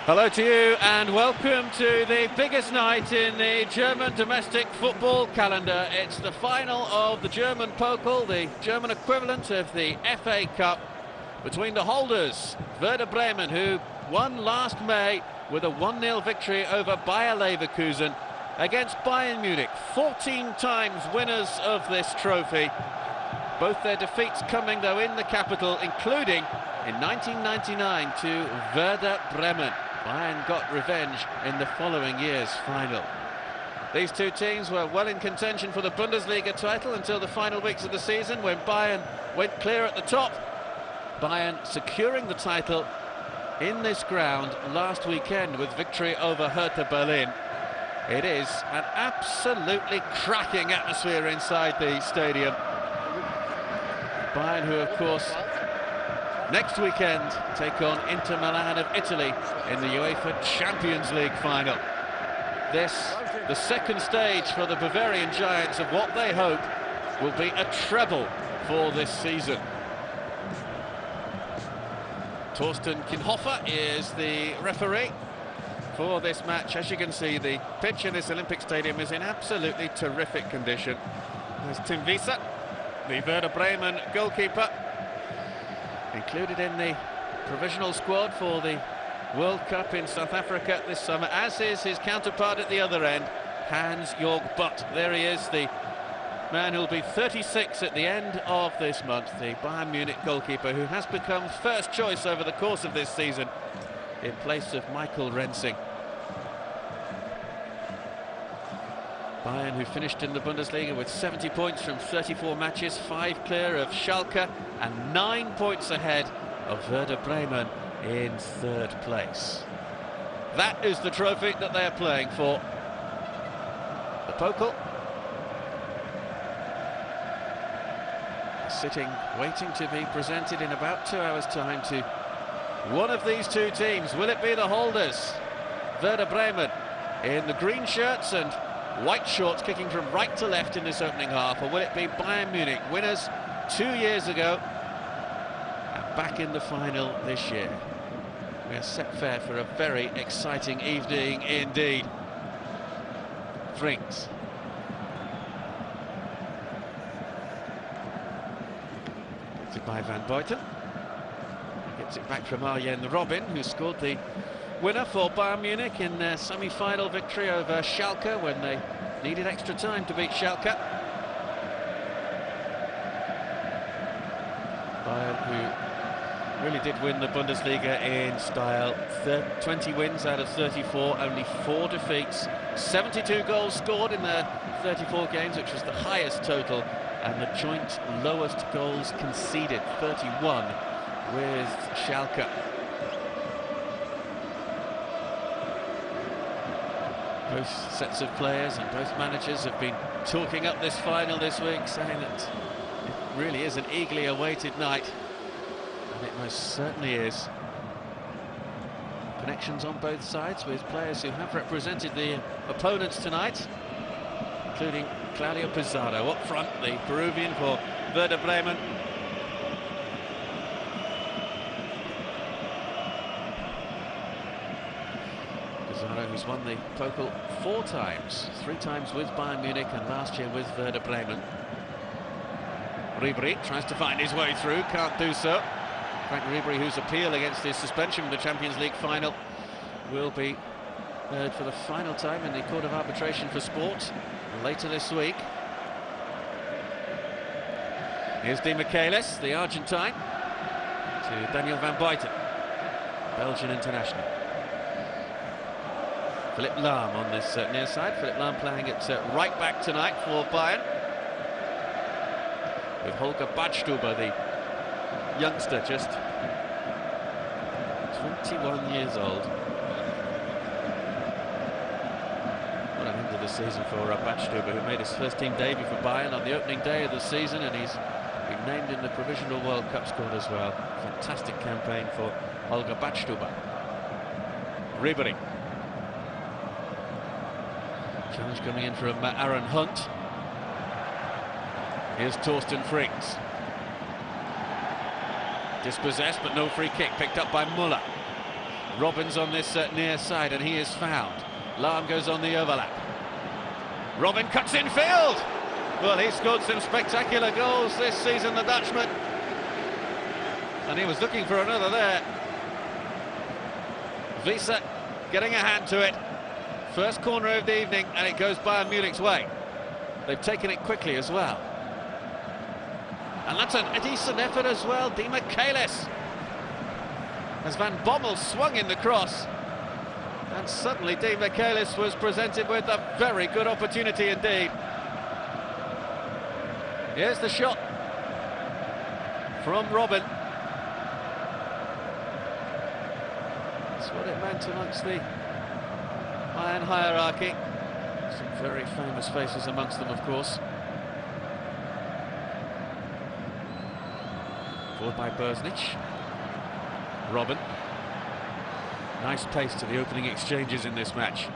Hello to you and welcome to the biggest night in the German domestic football calendar. It's the final of the German Pokal, the German equivalent of the FA Cup, between the holders, Werder Bremen, who won last May with a 1-0 victory over Bayer Leverkusen, against Bayern Munich, 14 times winners of this trophy. Both their defeats coming, though, in the capital, including in 1999 to Werder Bremen. Bayern got revenge in the following year's final. These two teams were well in contention for the Bundesliga title until the final weeks of the season, when Bayern went clear at the top. Bayern securing the title in this ground last weekend with victory over Hertha Berlin. It is an absolutely cracking atmosphere inside the stadium. Bayern, who of course next weekend take on Inter Milan of Italy in the UEFA Champions League final. This, the second stage for the Bavarian Giants of what they hope will be a treble for this season. Torsten Kinhofer is the referee for this match. As you can see, the pitch in this Olympic Stadium is in absolutely terrific condition. There's Tim Wiese, the Werder Bremen goalkeeper, included in the provisional squad for the World Cup in South Africa this summer, as is his counterpart at the other end, Hans-Jörg Butt. There he is, the man who'll be 36 at the end of this month, the Bayern Munich goalkeeper, who has become first choice over the course of this season in place of Michael Rensing. Bayern, who finished in the Bundesliga with 70 points from 34 matches, 5 clear of Schalke and 9 points ahead of Werder Bremen in third place. That is the trophy that they are playing for. The Pokal sitting, waiting to be presented in about 2 hours' time to one of these two teams. Will it be the holders, Werder Bremen, in the green shirts and white shorts, kicking from right to left in this opening half, or will it be Bayern Munich, winners 2 years ago and back in the final this year? We are set fair for a very exciting evening indeed. Frings. Gets it by Van Buiten. Gets it back from Arjen Robben, who scored the winner for Bayern Munich in their semi-final victory over Schalke when they needed extra time to beat Schalke. Bayern, who really did win the Bundesliga in style. 20 wins out of 34, only 4 defeats, 72 goals scored in their 34 games, which was the highest total, and the joint lowest goals conceded, 31 with Schalke. Both sets of players and both managers have been talking up this final this week, saying that it really is an eagerly awaited night, and it most certainly is. Connections on both sides with players who have represented the opponents tonight, including Claudio Pizarro up front, the Peruvian for Werder Bremen. Pizarro, who's won the Pokal 4 times, 3 times with Bayern Munich and last year with Werder Bremen. Ribery tries to find his way through, can't do so. Frank Ribery, whose appeal against his suspension in the Champions League final will be heard for the final time in the Court of Arbitration for Sport later this week. Here's Di Michelis, the Argentine, to Daniel Van Buiten, Belgian international. Philipp Lahm on this near side. Philipp Lahm playing at right back tonight for Bayern, with Holger Badstuber, the youngster, just 21 years old. What an end of the season for Badstuber, who made his first team debut for Bayern on the opening day of the season, and he's been named in the Provisional World Cup squad as well. Fantastic campaign for Holger Badstuber. Ribery. Challenge coming in from Aaron Hunt. Here's Torsten Frings. Dispossessed, but no free kick, picked up by Müller. Robben's on this near side, and he is found. Lahm goes on the overlap. Robben cuts in field. Well, he scored some spectacular goals this season, the Dutchman. And he was looking for another there. Wiese getting a hand to it. First corner of the evening, and it goes Bayern Munich's way. They've taken it quickly as well. And that's a decent effort as well. Di Michaelis. As Van Bommel swung in the cross. And suddenly Di Michaelis was presented with a very good opportunity indeed. Here's the shot from Robben. That's what it meant amongst the Bayern hierarchy. Some very famous faces amongst them, of course. Forward by Bursnich. Robben. Nice pace to the opening exchanges in this match.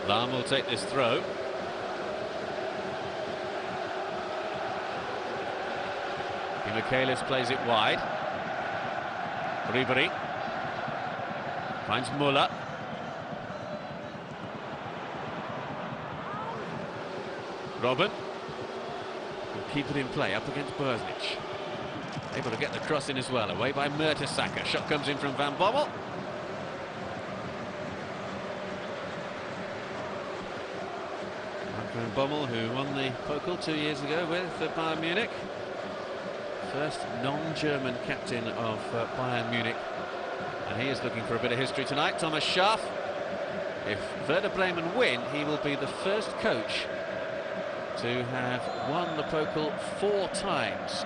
Lahm will take this throw. Di Michaelis plays it wide. Ribery finds Müller. Robben will keep it in play up against Bursnich. Able to get the cross in as well, away by Mertesacker. Shot comes in from Van Bommel. Van Bommel, who won the Pokal 2 years ago with Bayern Munich. First non-German captain of Bayern Munich. And he is looking for a bit of history tonight. Thomas Schaaf. If Werder Bremen win, he will be the first coach to have won the Pokal 4 times.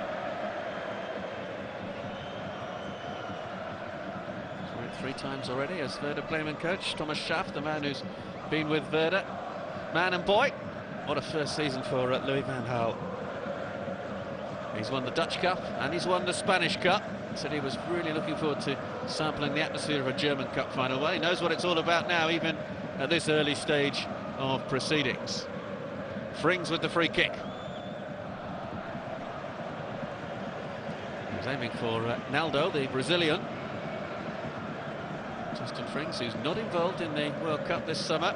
3 times already as Werder Bremen coach. Thomas Schaaf, the man who's been with Werder. Man and boy. What a first season for Louis van Gaal. He's won the Dutch Cup and he's won the Spanish Cup. Said he was really looking forward to sampling the atmosphere of a German Cup final. Well, he knows what it's all about now, even at this early stage of proceedings. Frings with the free kick. He's aiming for Naldo, the Brazilian. Justin Frings, who's not involved in the World Cup this summer.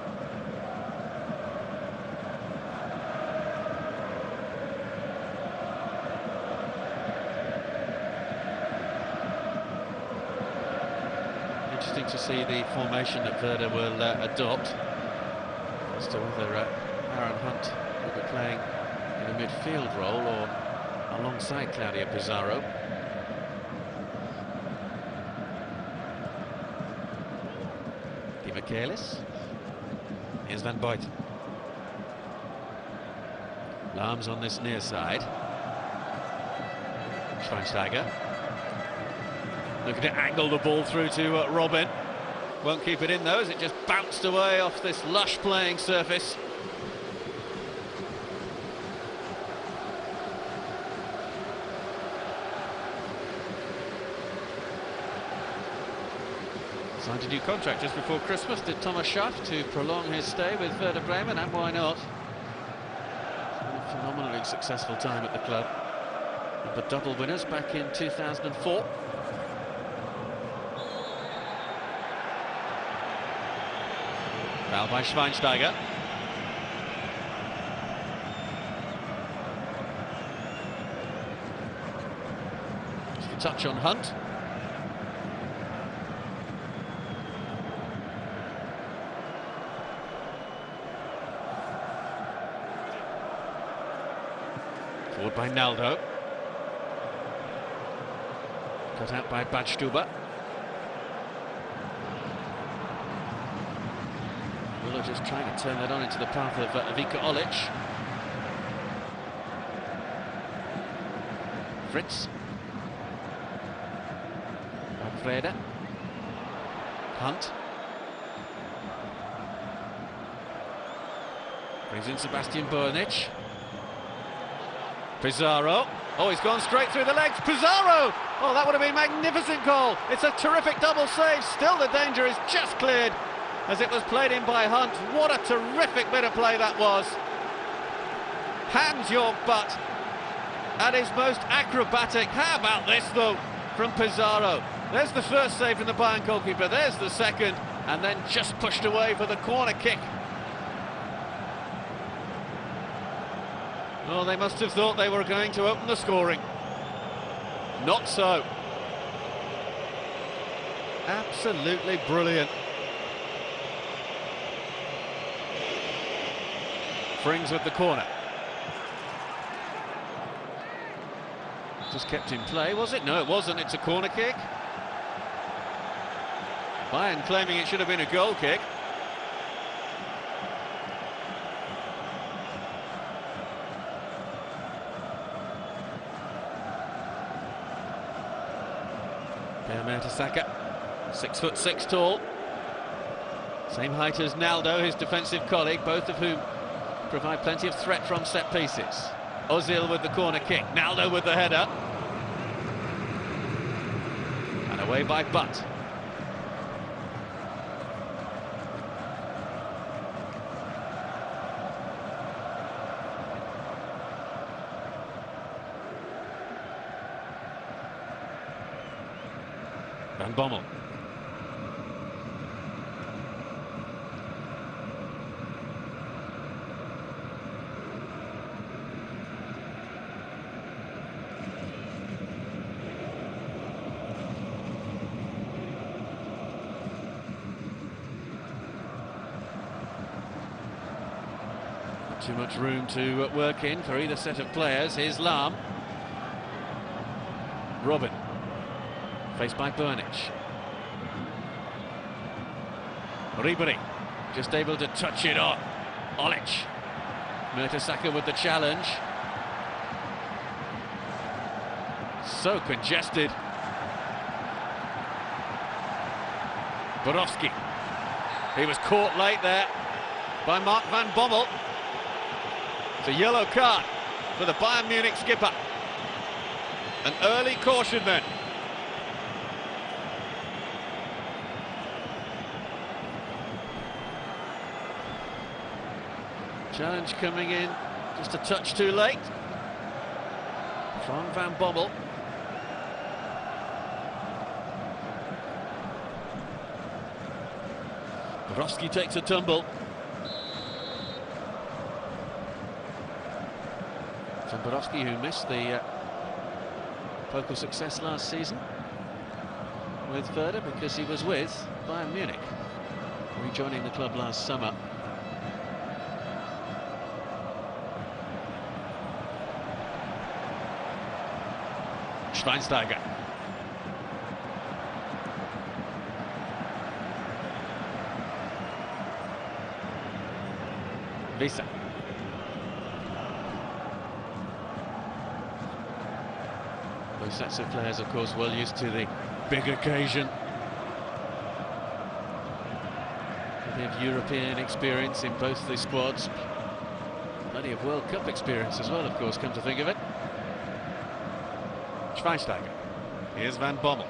Interesting to see the formation that Werder will adopt as to whether Aaron Hunt will be playing in a midfield role or alongside Claudio Pizarro. Di Michaelis. Here's Van Buiten. Lahm's on this near side. Schweinsteiger. Looking to angle the ball through to Robben. Won't keep it in though, as it just bounced away off this lush playing surface. Signed a new contract just before Christmas, did Thomas Schaaf, to prolong his stay with Werder Bremen, and why not? A phenomenally successful time at the club. The double winners back in 2004. Foul by Schweinsteiger. Just a touch on Hunt. Forward by Naldo. Cut out by Badstuber. Just trying to turn that on into the path of Ivica Olic. Fritz. Werder. Hunt. Brings in Sebastian Bursnich. Pizarro. Oh, he's gone straight through the legs. Pizarro Oh, that would have been a magnificent goal. It's a terrific double save. Still the danger is just cleared as it was played in by Hunt. What a terrific bit of play that was. Hands your butt at his most acrobatic. How about this though from Pizarro? There's the first save from the Bayern goalkeeper, there's the second, and then just pushed away for the corner kick. Oh, they must have thought they were going to open the scoring. Not so. Absolutely brilliant. Frings with the corner. Just kept in play, was it? No, it wasn't. It's a corner kick. Bayern claiming it should have been a goal kick. Setanta, 6'6" tall, same height as Naldo, his defensive colleague, both of whom provide plenty of threat from set pieces. Ozil with the corner kick, Naldo with the header, and away by Butt. Van Bommel. Not too much room to work in for either set of players. Here's Lahm. Robin. Faced by Burnich. Ribery just able to touch it on. Olic. Mertesacker with the challenge. So congested. Borowski. He was caught late there by Mark Van Bommel. It's a yellow card for the Bayern Munich skipper. An early caution then. Challenge coming in just a touch too late from Van Bommel. Borowski takes a tumble. So Borowski, who missed the Pokal success last season with Werder because he was with Bayern Munich, rejoining the club last summer. Schweinsteiger. Visa. Both sets of players, of course, well used to the big occasion. Plenty of European experience in both the squads. Plenty of World Cup experience as well, of course, come to think of it. Schweinsteiger. Here's Van Bommel.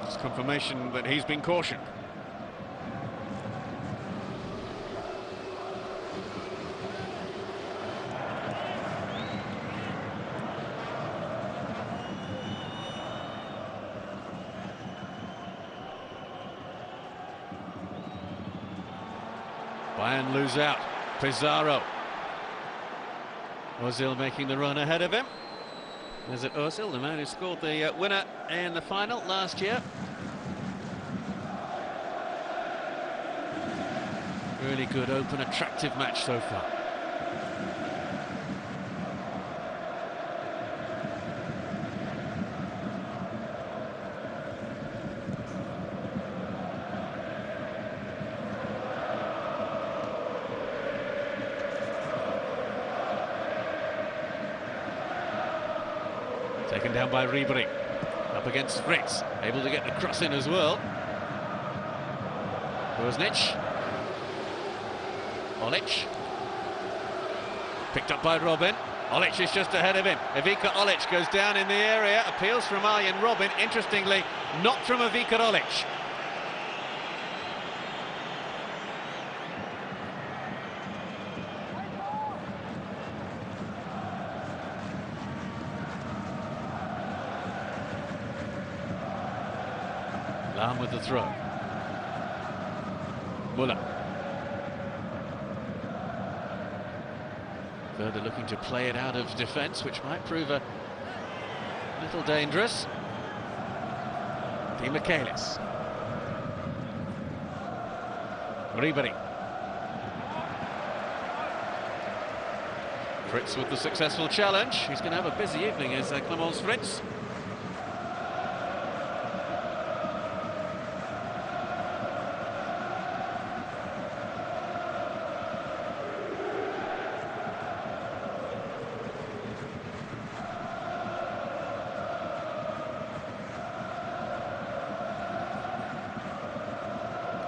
It's confirmation that he's been cautioned. Bayern lose out. Pizarro. Ozil making the run ahead of him. Is it Ozil, the man who scored the winner in the final last year? Really good, open, attractive match so far. Taken down by Ribery, up against Fritz, able to get the cross in as well. Bosnich. Olic. Picked up by Robin. Olic is just ahead of him. Ivica Olic goes down in the area, appeals from Arjen Robben, interestingly, not from Ivica Olic. Lam with the throw. Muller. Werder looking to play it out of defence, which might prove a little dangerous. Di Michaelis. Ribery. Fritz with the successful challenge. He's going to have a busy evening, is Clemens Fritz.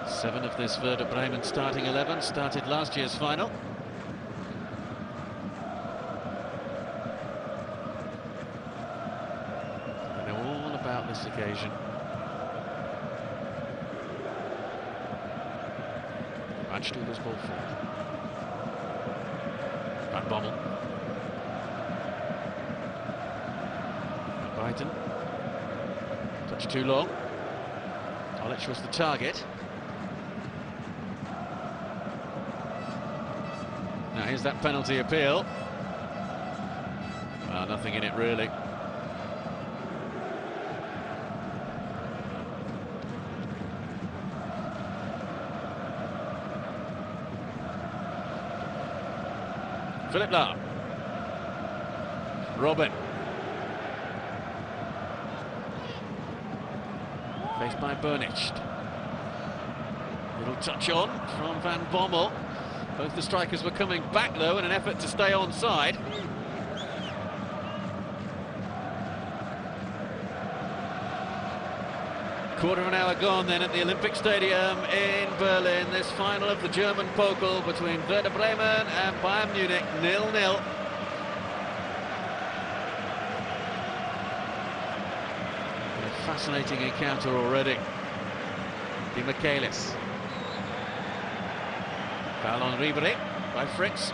Seven of this Werder Bremen starting 11 started last year's final. They know all about this occasion. Randstuber's ball forward. Van Bommel. Brighton. Touch too long. Olic was the target. Now here's that penalty appeal. Well, nothing in it really. Philip Lahm. Robben. Faced by Bernicht. Little touch on from Van Bommel. Both the strikers were coming back, though, in an effort to stay onside. Quarter of an hour gone then at the Olympic Stadium in Berlin. This final of the German Pokal between Werder Bremen and Bayern Munich, 0-0. A fascinating encounter already. Di Michaelis. Foul on Ribery by Fritz.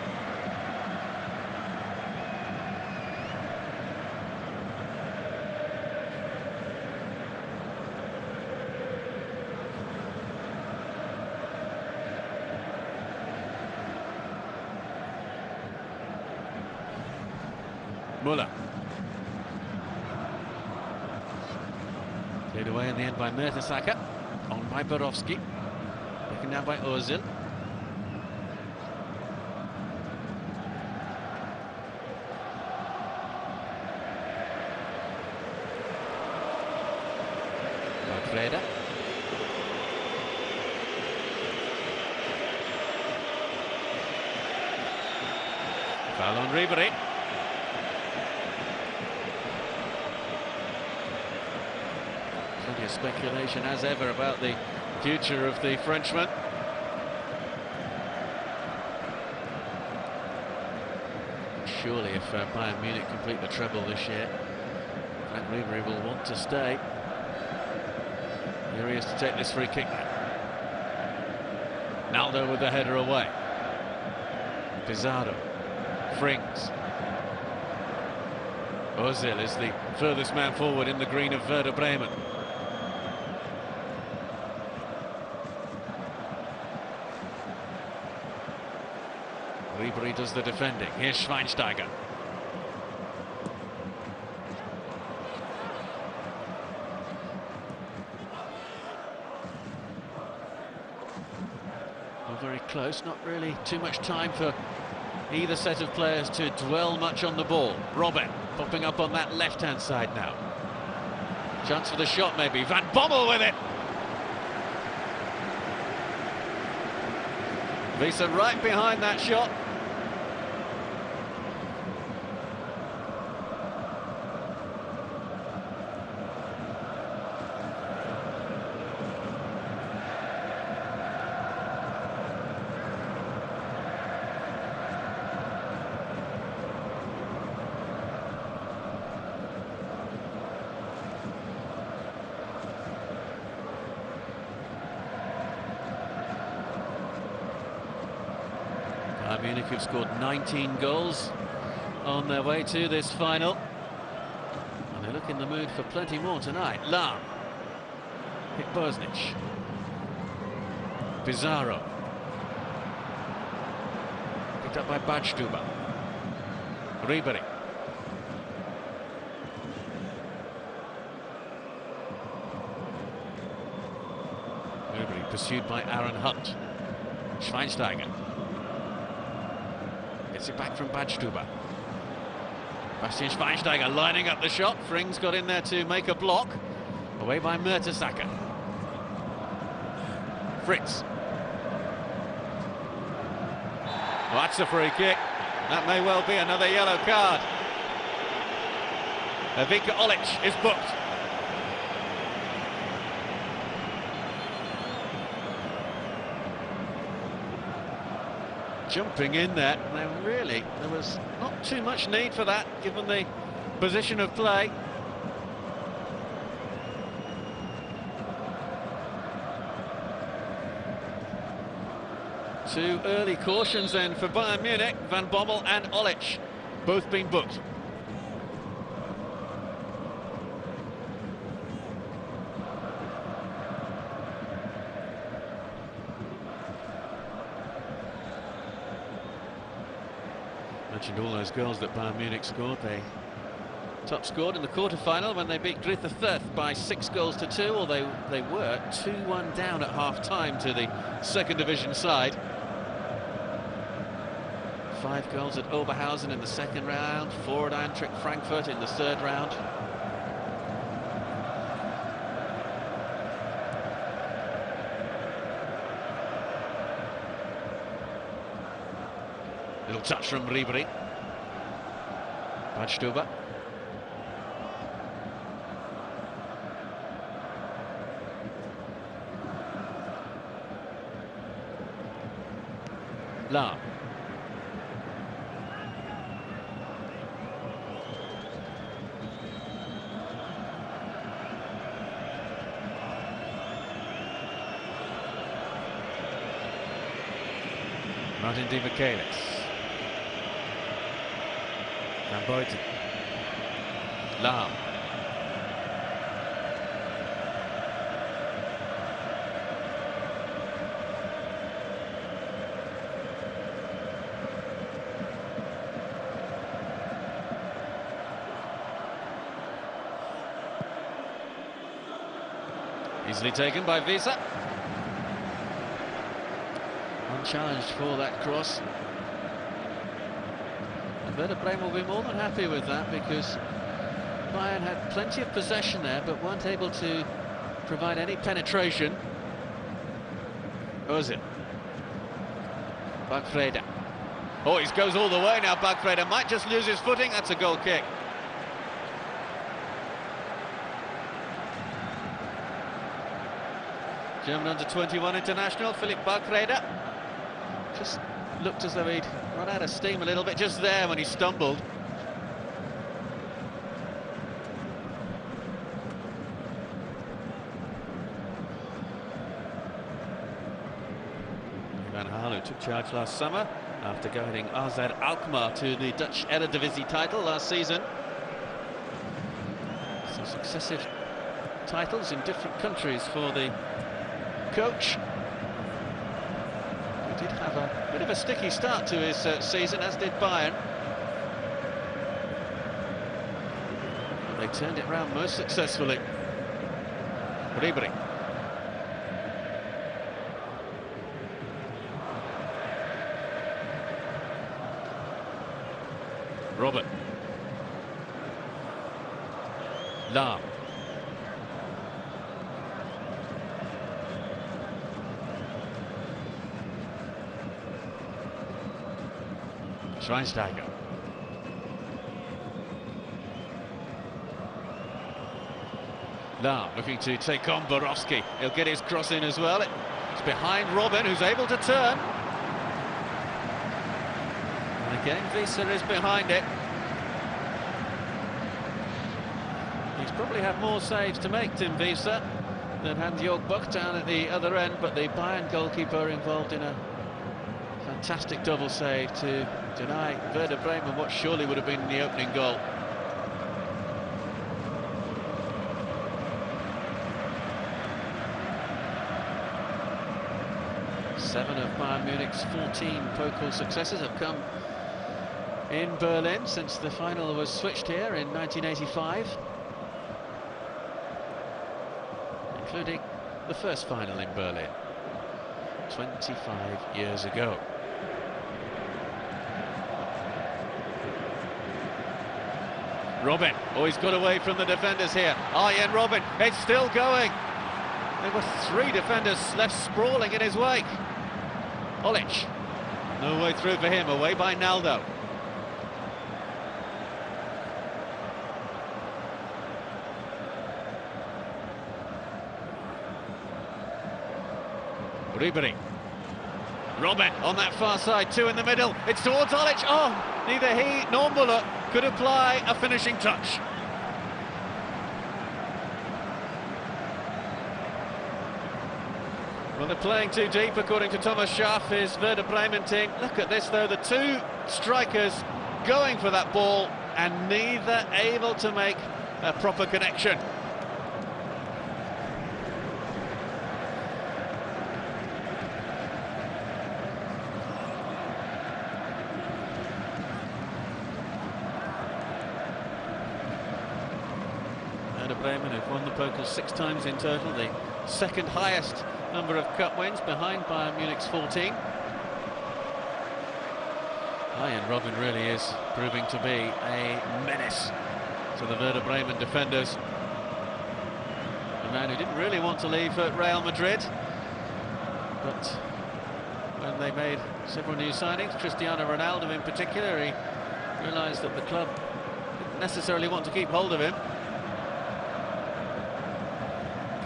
Muller. Cleared away in the end by Mertesacker. On by Borowski. Taken down by Ozil. Werder. Foul on Ribery. Plenty of speculation as ever about the future of the Frenchman. Surely if Bayern Munich complete the treble this year, Frank Ribery will want to stay. Here he is to take this free kick now. Naldo with the header away. Pizarro. Frings. Ozil is the furthest man forward in the green of Werder Bremen. Ribery does the defending. Here's Schweinsteiger. Very close, not really too much time for either set of players to dwell much on the ball. Robben popping up on that left-hand side now. Chance for the shot maybe. Van Bommel with it. Visa right behind that shot. Bayern Munich, who've scored 19 goals on their way to this final. And they look in the mood for plenty more tonight. Lahm. Hit Bosnich. Pizarro. Picked up by Badstuber. Ribery. Ribery pursued by Aaron Hunt. Schweinsteiger. Gets it back from Badstuber. Bastian Schweinsteiger lining up the shot. Frings got in there to make a block. Away by Mertesacker. Fritz. Well, that's a free kick. That may well be another yellow card. Ivica Olic is booked. Jumping in there. There was not too much need for that, given the position of play. Two early cautions then for Bayern Munich. Van Bommel and Olic both been booked. Mentioned all those goals that Bayern Munich scored. They top scored in the quarter-final when they beat Greuther Fürth by 6-2, or they were 2-1 down at half-time to the second division side. 5 goals at Oberhausen in the second round, 4 at Eintracht Frankfurt in the third round. Little touch from Ribery. Badstuber. Lahm. Martin Di Michelis. Van Buiten. Lahm. Easily taken by Wiese. Unchallenged for that cross. And Werder Bremen will be more than happy with that, because Bayern had plenty of possession there but weren't able to provide any penetration. Ozil. Bagfreda. Oh, he goes all the way now. Bagfreda might just lose his footing. That's a goal kick. German under-21 international, Philipp Bagfreda. Just looked as though he'd run out of steam a little bit just there when he stumbled. Van Gaal, who took charge last summer after guiding AZ Alkmaar to the Dutch Eredivisie title last season. Some successive titles in different countries for the coach. He did have a bit of a sticky start to his season, as did Bayern. But they turned it round most successfully. Ribery. Robert. Lahm. Schweinsteiger. Lahm looking to take on Borowski. He'll get his cross in as well. It's behind Robin, who's able to turn. And again, Wiese is behind it. He's probably had more saves to make, Tim Wiese, than Hans-Jörg Buch down at the other end, but the Bayern goalkeeper involved in a Fantastic double save to deny Werder Bremen what surely would have been the opening goal. Seven of Bayern Munich's 14 Pokal successes have come in Berlin since the final was switched here in 1985, including the first final in Berlin 25 years ago. Robin, oh, he's got away from the defenders here. Arjen Robin, it's still going. There were three defenders left sprawling in his wake. Olic, no way through for him, away by Naldo. Ribery. Robin on that far side, two in the middle. It's towards Olic. Oh, neither he nor Muller could apply a finishing touch. Well, they're playing too deep, according to Thomas Schaff, his Werder Bremen team. Look at this, though, the two strikers going for that ball and neither able to make a proper connection. Werder Bremen have won the Pokal 6 times in total, the second highest number of cup wins behind Bayern Munich's 14. Arjen Robin really is proving to be a menace to the Werder Bremen defenders. A man who didn't really want to leave Real Madrid, but when they made several new signings, Cristiano Ronaldo in particular, he realised that the club didn't necessarily want to keep hold of him.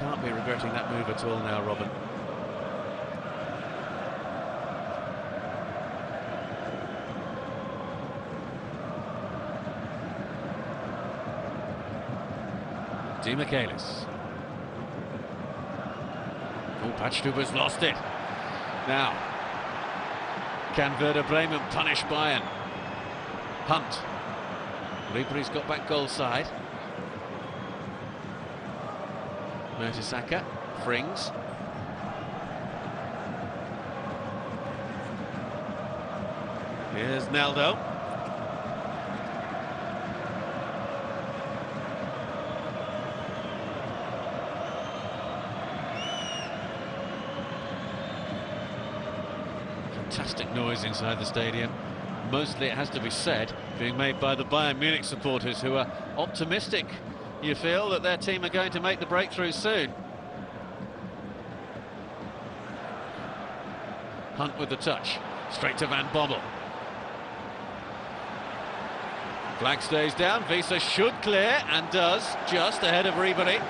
Can't be regretting that move at all now, Robin. Di Michaelis. Oh, Patstuber's lost it. Now, can Werder Bremen punish Bayern? Hunt. Ribery's got back goal side. Mertesacker, Frings. Here's Naldo. Fantastic noise inside the stadium. Mostly, it has to be said, being made by the Bayern Munich supporters, who are optimistic, you feel, that their team are going to make the breakthrough soon. Hunt with the touch, straight to Van Bommel. Flag stays down, Wiese should clear, and does, just ahead of Ribery.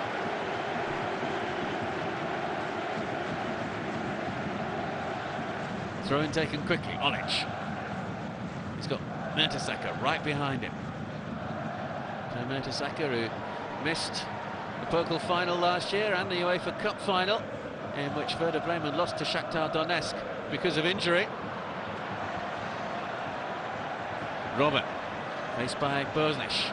Throw-in taken quickly, Olic. He's got Mertesacker right behind him. So Mertesacker, who missed the Pokal final last year and the UEFA Cup final, in which Werder Bremen lost to Shakhtar Donetsk because of injury. Robin, faced by Bosnich.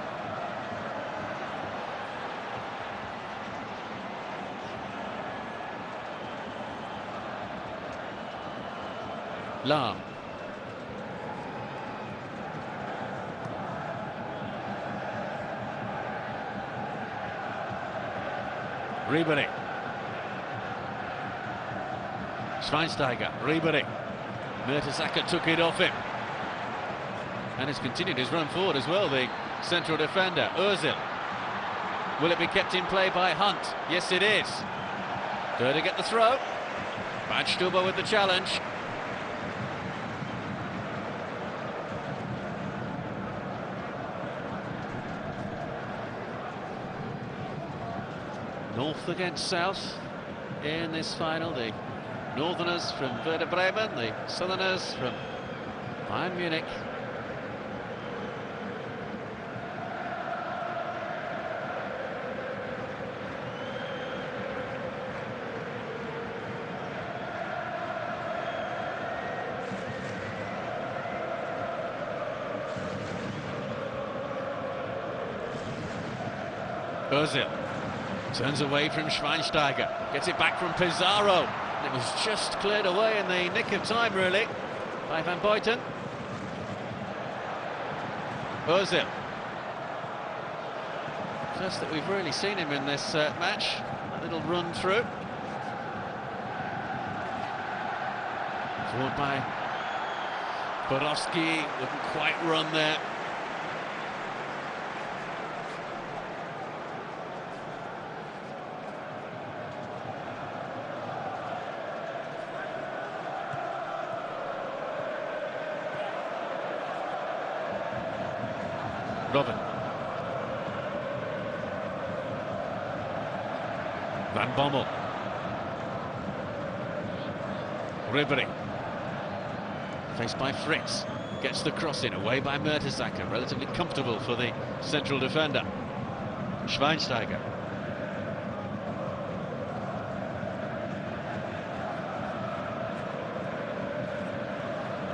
Lahm. Ribery. Schweinsteiger, Ribery. Mertesacker took it off him. And has continued his run forward as well, the central defender, Ozil. Will it be kept in play by Hunt? Yes, it is. Werder get the throw. Badstuber with the challenge. North against South in this final. The Northerners from Werder Bremen, the Southerners from Bayern Munich. Ozil turns away from Schweinsteiger, gets it back from Pizarro, and it was just cleared away in the nick of time, really, by Van Buiten. Ozil. First that we've really seen him in this match. A little run through. Forward by Borowski, wouldn't quite run there. Robin. Van Bommel. Ribery. Faced by Fritz. Gets the cross in, away by Mertesacker. Relatively comfortable for the central defender. Schweinsteiger.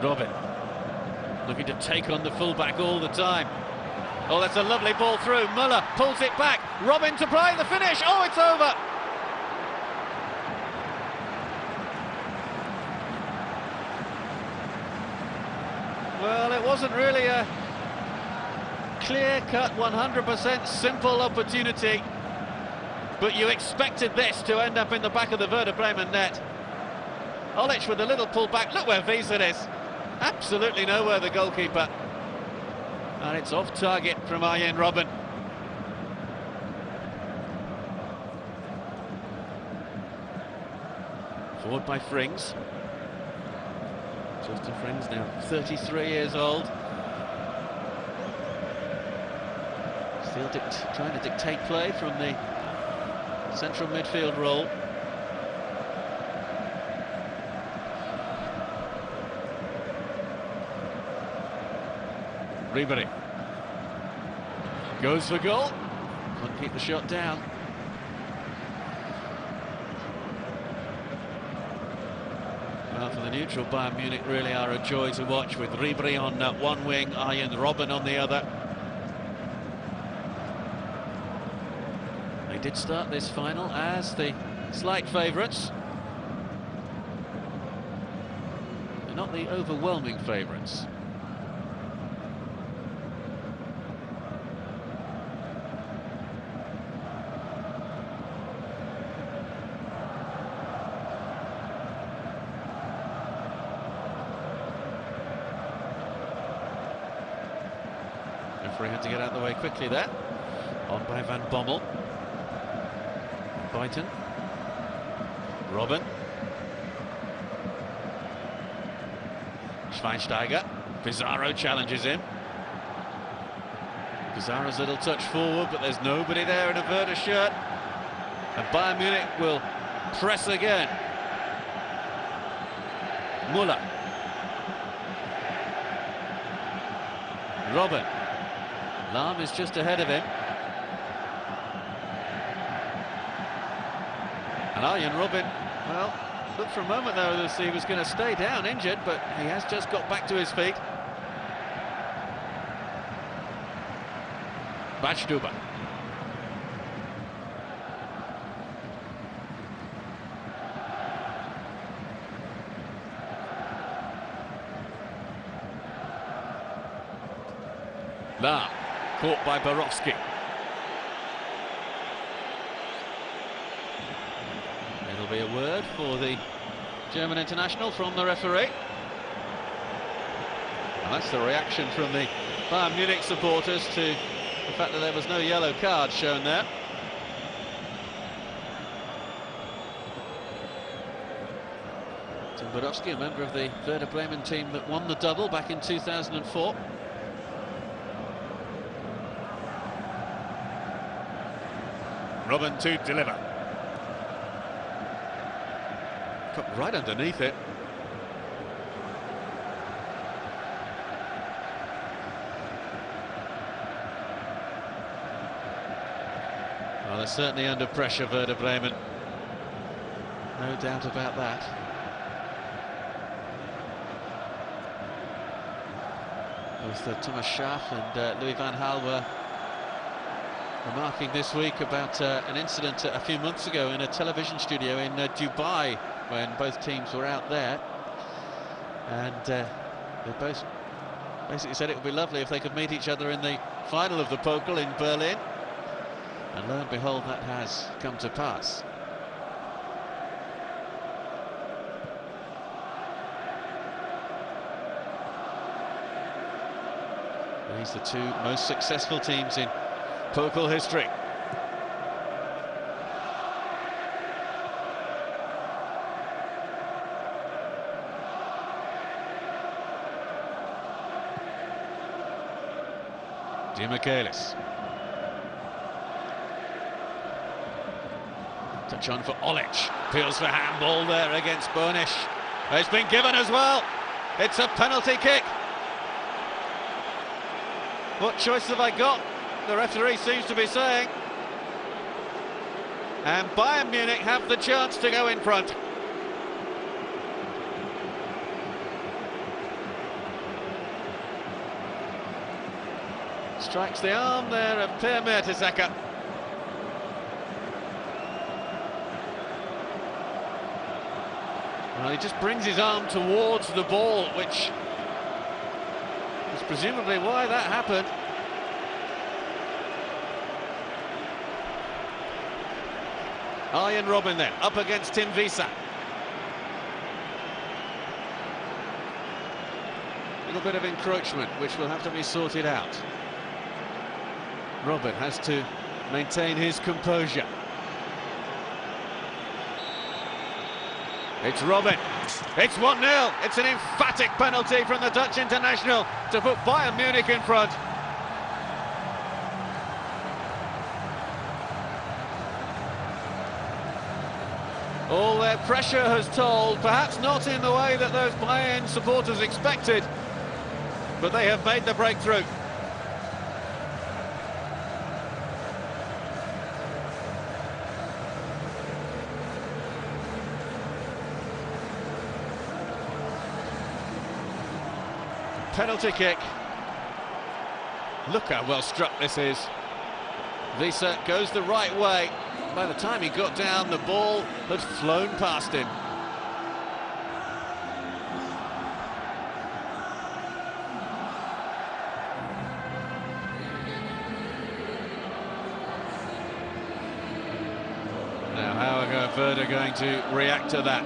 Robin. Looking to take on the fullback all the time. Oh, that's a lovely ball through. Muller pulls it back. Robin to play the finish. Oh, it's over. Well, it wasn't really a clear-cut, 100% simple opportunity, but you expected this to end up in the back of the Werder Bremen net. Olic with a little pull back. Look where Wiese is. Absolutely nowhere, the goalkeeper. And it's off target from Arjen Robben. Forward by Frings. Justin Frings, now 33 years old. Still trying to dictate play from the central midfield role. Ribery goes for goal. Couldn't keep the shot down. Well, for the neutral, Bayern Munich really are a joy to watch, with Ribery on one wing, Arjen Robben on the other. They did start this final as the slight favourites. They're not the overwhelming favourites. Referee had to get out of the way quickly there. On by Van Bommel. Buiten. Robben. Schweinsteiger. Pizarro challenges him. Pizarro's little touch forward, but there's nobody there in a Werder shirt. And Bayern Munich will press again. Muller. Robben. Lahm is just ahead of him. And Arjen Robben, well, looked for a moment there as he was going to stay down injured, but he has just got back to his feet. Badstuber. Lahm. Caught by Borowski. It'll be a word for the German international from the referee. And that's the reaction from the Bayern Munich supporters to the fact that there was no yellow card shown there. Tim Borowski, a member of the Werder Bremen team that won the double back in 2004. Robben to deliver. Cut right underneath it. Well, they're certainly under pressure, Werder Bremen. No doubt about that. Both Thomas Schaaf and Louis van Gaal were remarking this week about an incident a few months ago in a television studio in Dubai, when both teams were out there, and they both basically said it would be lovely if they could meet each other in the final of the Pokal in Berlin, and lo and behold, that has come to pass. These are the two most successful teams in Pokal history. Michaelis. Touch on for Olic. Peels for handball there against Burnish. It's been given as well. It's a penalty kick. What choice have I got? The referee seems to be saying. And Bayern Munich have the chance to go in front. Strikes the arm there of Per Mertesacker. Well, he just brings his arm towards the ball, which is presumably why that happened. Arjen Robben then, up against Tim Wiese. A little bit of encroachment, which will have to be sorted out. Robben has to maintain his composure. It's Robben. It's 1-0. It's an emphatic penalty from the Dutch international to put Bayern Munich in front. All their pressure has told, perhaps not in the way that those Bayern supporters expected, but they have made the breakthrough. Penalty kick. Look how well struck this is. Wiese goes the right way. By the time he got down, the ball had flown past him. Now, how are Werder going to react to that?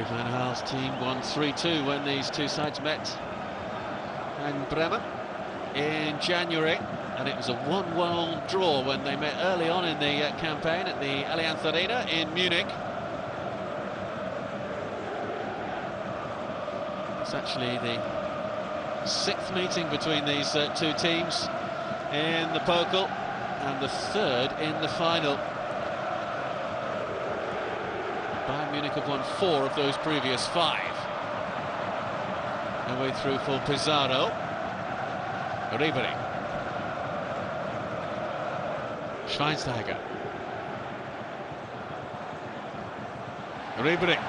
Van Gaal's team won 3-2 when these two sides met in Bremen in January, and it was a 1-1 draw when they met early on in the campaign at the Allianz Arena in Munich. It's actually the 6th meeting between these two teams in the Pokal, and the 3rd in the final. Bayern Munich have won 4 of those previous 5. No way through for Pizarro. Ribery. Schweinsteiger. Ribery.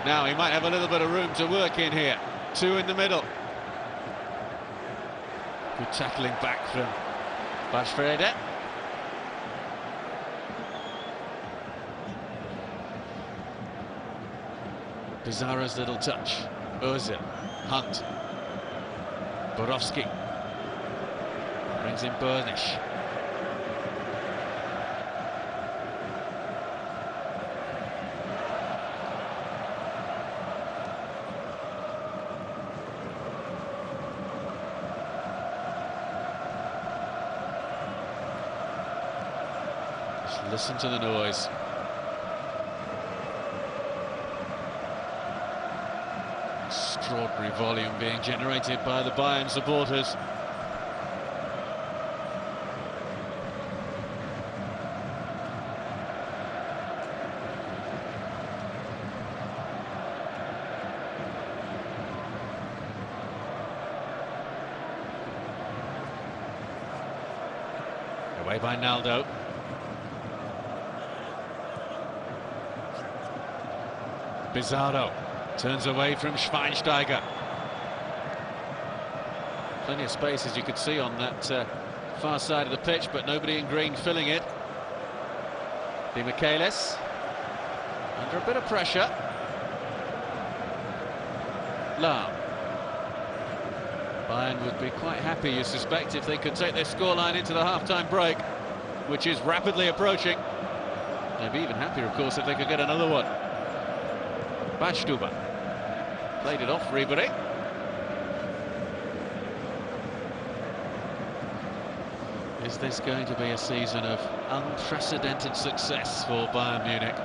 Now he might have a little bit of room to work in here. 2 in the middle. Good tackling back from Bashfrede. Pizarro's little touch. Ozil. Hunt. Borowski. Brings in Burnish. Just listen to the noise. Extraordinary volume being generated by the Bayern supporters. Away by Naldo. Pizarro turns away from Schweinsteiger. Plenty of space, as you could see, on that far side of the pitch, but nobody in green filling it. Di Michelis under a bit of pressure. Lahm. Bayern would be quite happy, you suspect, if they could take their scoreline into the half-time break, which is rapidly approaching. They'd be even happier, of course, if they could get another one. Badstuber played it off Ribery. Is this going to be a season of unprecedented success for Bayern Munich?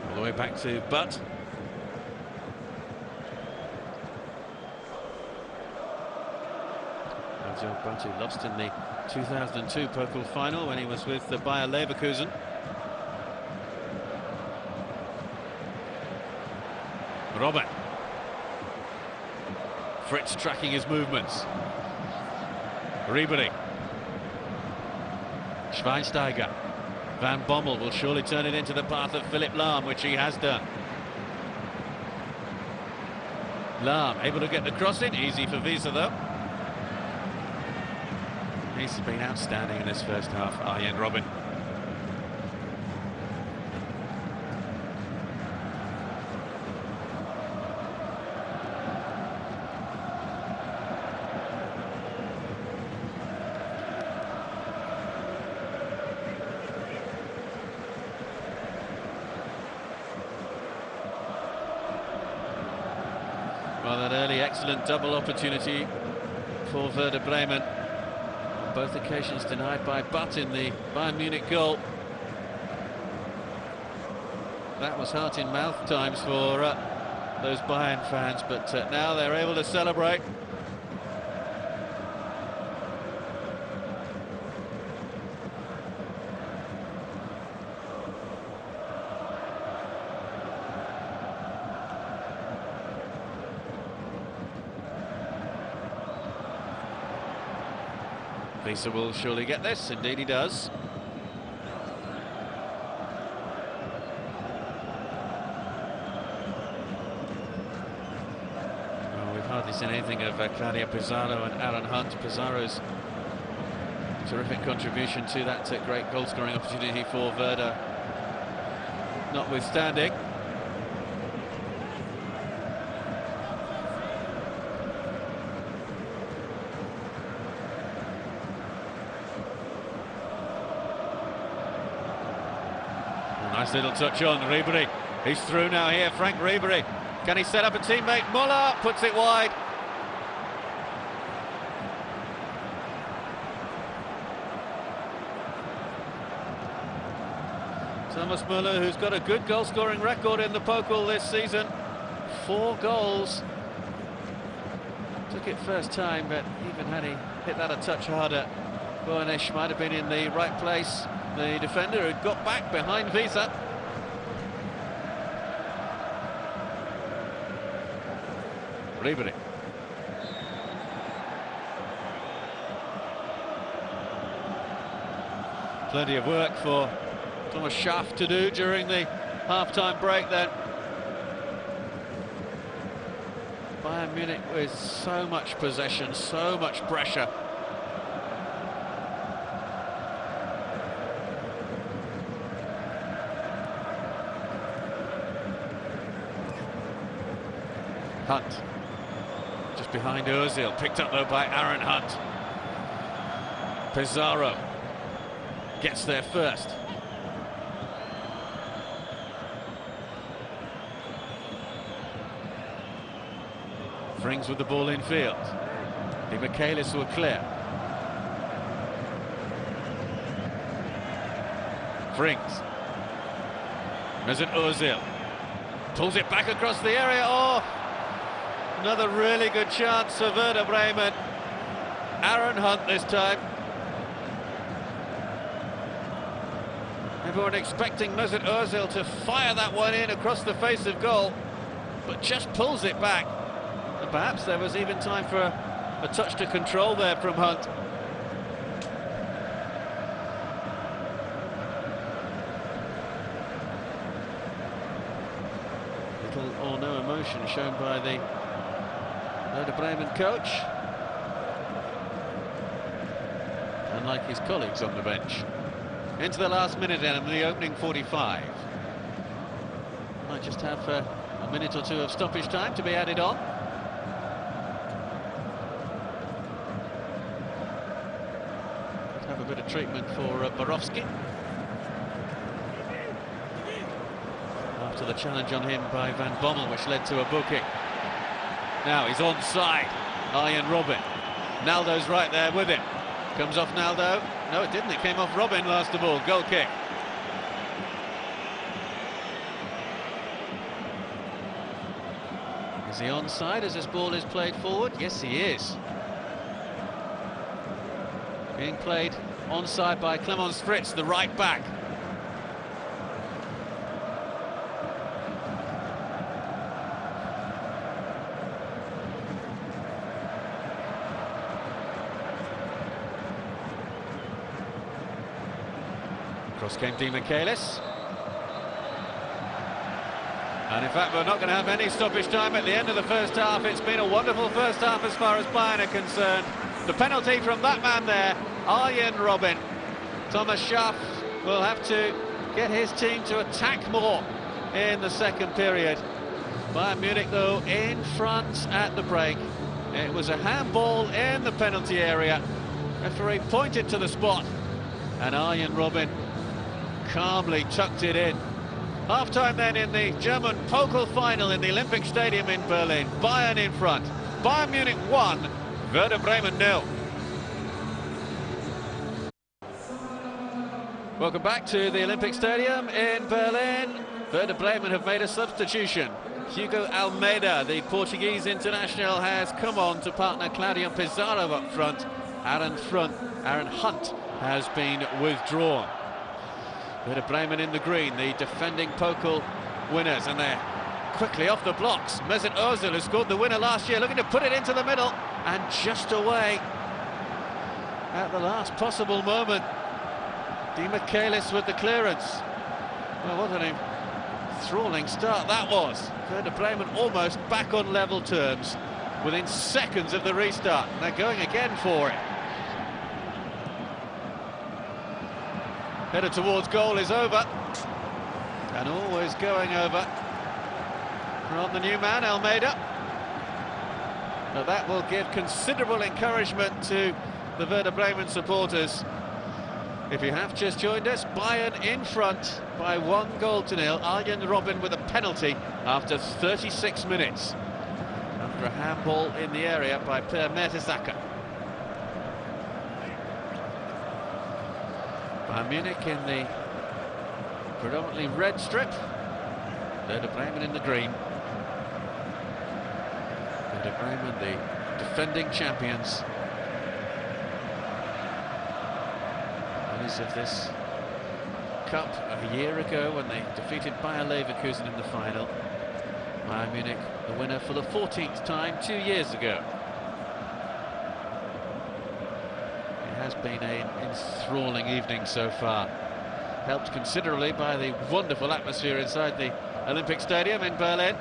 All the way back to Butt. Butt, who lost in the 2002 Pokal final when he was with the Bayer Leverkusen. Robben. Fritz tracking his movements. Ribery. Schweinsteiger. Van Bommel will surely turn it into the path of Philipp Lahm, which he has done. Lahm able to get the cross in, easy for Wiese though. He's been outstanding in this first half, Arjen Robben. Well, that early excellent double opportunity for Werder Bremen. On both occasions denied by Butt in the Bayern Munich goal. That was heart in mouth times for those Bayern fans, but now they're able to celebrate. Wiese will surely get this, indeed he does. Well, we've hardly seen anything of Claudio Pizarro and Aaron Hunt. Pizarro's terrific contribution to that great goal-scoring opportunity for Werder notwithstanding. Nice little touch on Ribery. He's through now here, Frank Ribery. Can he set up a teammate? Muller puts it wide. Thomas Muller, who's got a good goal-scoring record in the Pokal this season. 4 goals. Took it first time, but even had he hit that a touch harder, Boenisch might have been in the right place. The defender who got back behind Wiese. Ribery. Plenty of work for Thomas Schaaf to do during the half-time break then. Bayern Munich with so much possession, so much pressure. Hunt. Just behind Ozil, picked up though by Aaron Hunt. Pizarro gets there first. Frings with the ball in field. The Michaelis were clear. Frings. Mesut Ozil pulls it back across the area. Oh, another really good chance for Werder Bremen. Aaron Hunt this time. Everyone expecting Mesut Ozil to fire that one in across the face of goal, but just pulls it back. And perhaps there was even time for a touch to control there from Hunt. Little or no emotion shown by the Werder Bremen coach, unlike his colleagues on the bench. Into the last minute then, in the opening 45. Might just have a minute or two of stoppage time to be added on. Have a bit of treatment for Borowski after the challenge on him by Van Bommel, which led to a booking. Now he's onside. Arjen Robben. Naldo's right there with him. Comes off Naldo. No, it didn't. It came off Robben last of all. Goal kick. Is he onside as this ball is played forward? Yes, he is. Being played onside by Clemens Fritz, the right back. Cross came Di Michaelis. And in fact, we're not going to have any stoppage time at the end of the first half. It's been a wonderful first half as far as Bayern are concerned. The penalty from that man there, Arjen Robben. Thomas Schaaf will have to get his team to attack more in the second period. Bayern Munich, though, in front at the break. It was a handball in the penalty area. Referee pointed to the spot, and Arjen Robben calmly tucked it in. Half-time then in the German Pokal final in the Olympic Stadium in Berlin. Bayern in front. Bayern Munich 1, Werder Bremen 0. Welcome back to the Olympic Stadium in Berlin. Werder Bremen have made a substitution. Hugo Almeida, the Portuguese international, has come on to partner Claudio Pizarro up front. Aaron Hunt has been withdrawn. Werder Bremen in the green, the defending Pokal winners, and they're quickly off the blocks. Mesut Ozil, who scored the winner last year, looking to put it into the middle, and just away at the last possible moment. Di Michaelis with the clearance. Well, what an enthralling start that was. Werder Bremen almost back on level terms within seconds of the restart. They're going again for it. Header towards goal is over, and always going over from the new man, Almeida. But that will give considerable encouragement to the Werder Bremen supporters. If you have just joined us, Bayern in front by 1-0. Arjen Robben with a penalty after 36 minutes, after a handball in the area by Per Mertesacker. Bayern Munich in the predominantly red strip, Werder Bremen in the green. Werder Bremen, the defending champions. Winners of this cup a year ago when they defeated Bayer Leverkusen in the final. Bayern Munich, the winner for the 14th time 2 years ago. Has been an enthralling evening so far, helped considerably by the wonderful atmosphere inside the Olympic Stadium in Berlin.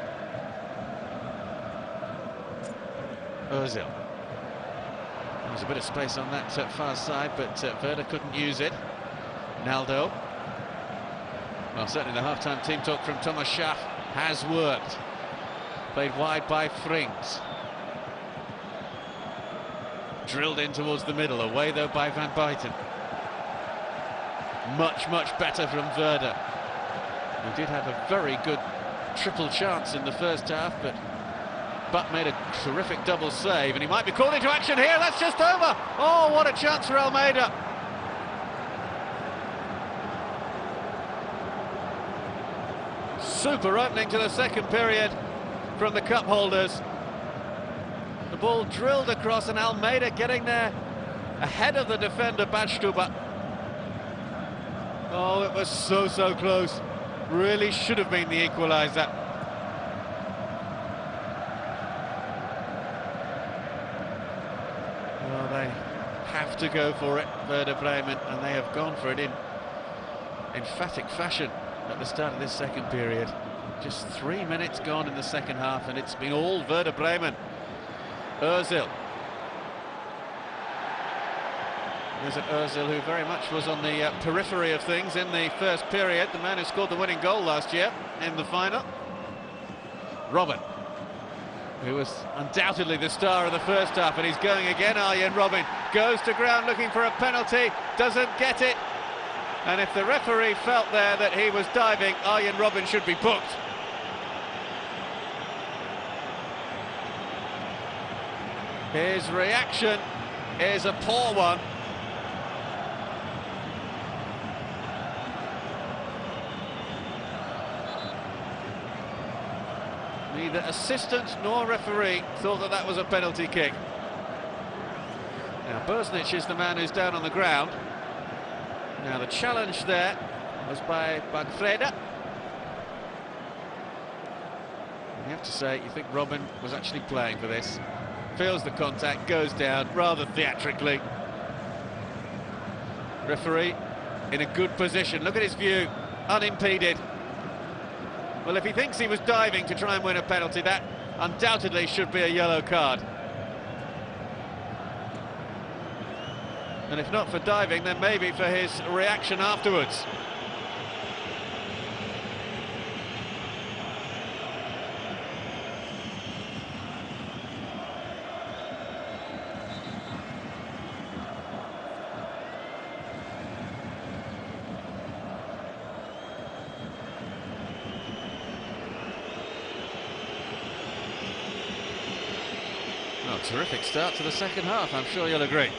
Ozil. There was a bit of space on that far side, but Werder couldn't use it. Naldo. Well, certainly the half-time team talk from Thomas Schaaf has worked. Played wide by Frings. Drilled in towards the middle, away though by Van Buyten. Much better from Werder, who did have a very good triple chance in the first half, but Butt made a terrific double save, and he might be called into action here. That's just over. Oh, what a chance for Almeida. Super opening to the second period from the cup holders. The ball drilled across, and Almeida getting there ahead of the defender Badstuber. Oh, it was so close. Really should have been the equaliser. Well, they have to go for it, Werder Bremen, and they have gone for it in emphatic fashion at the start of this second period. Just 3 minutes gone in the second half, and it's been all Werder Bremen. Ozil. Mesut Ozil, who very much was on the periphery of things in the first period, the man who scored the winning goal last year in the final. Robben, who was undoubtedly the star of the first half, and he's going again. Arjen Robben goes to ground looking for a penalty, doesn't get it, and if the referee felt there that he was diving, Arjen Robben should be booked. His reaction is a poor one. Neither assistant nor referee thought that that was a penalty kick. Now Bosnich is the man who's down on the ground. Now the challenge there was by Bagfreda. You have to say, you think Robben was actually playing for this. Feels the contact, goes down rather theatrically. Referee in a good position. Look at his view, unimpeded. Well, if he thinks he was diving to try and win a penalty, that undoubtedly should be a yellow card. And if not for diving, then maybe for his reaction afterwards. Oh, terrific start to the second half, I'm sure you'll agree.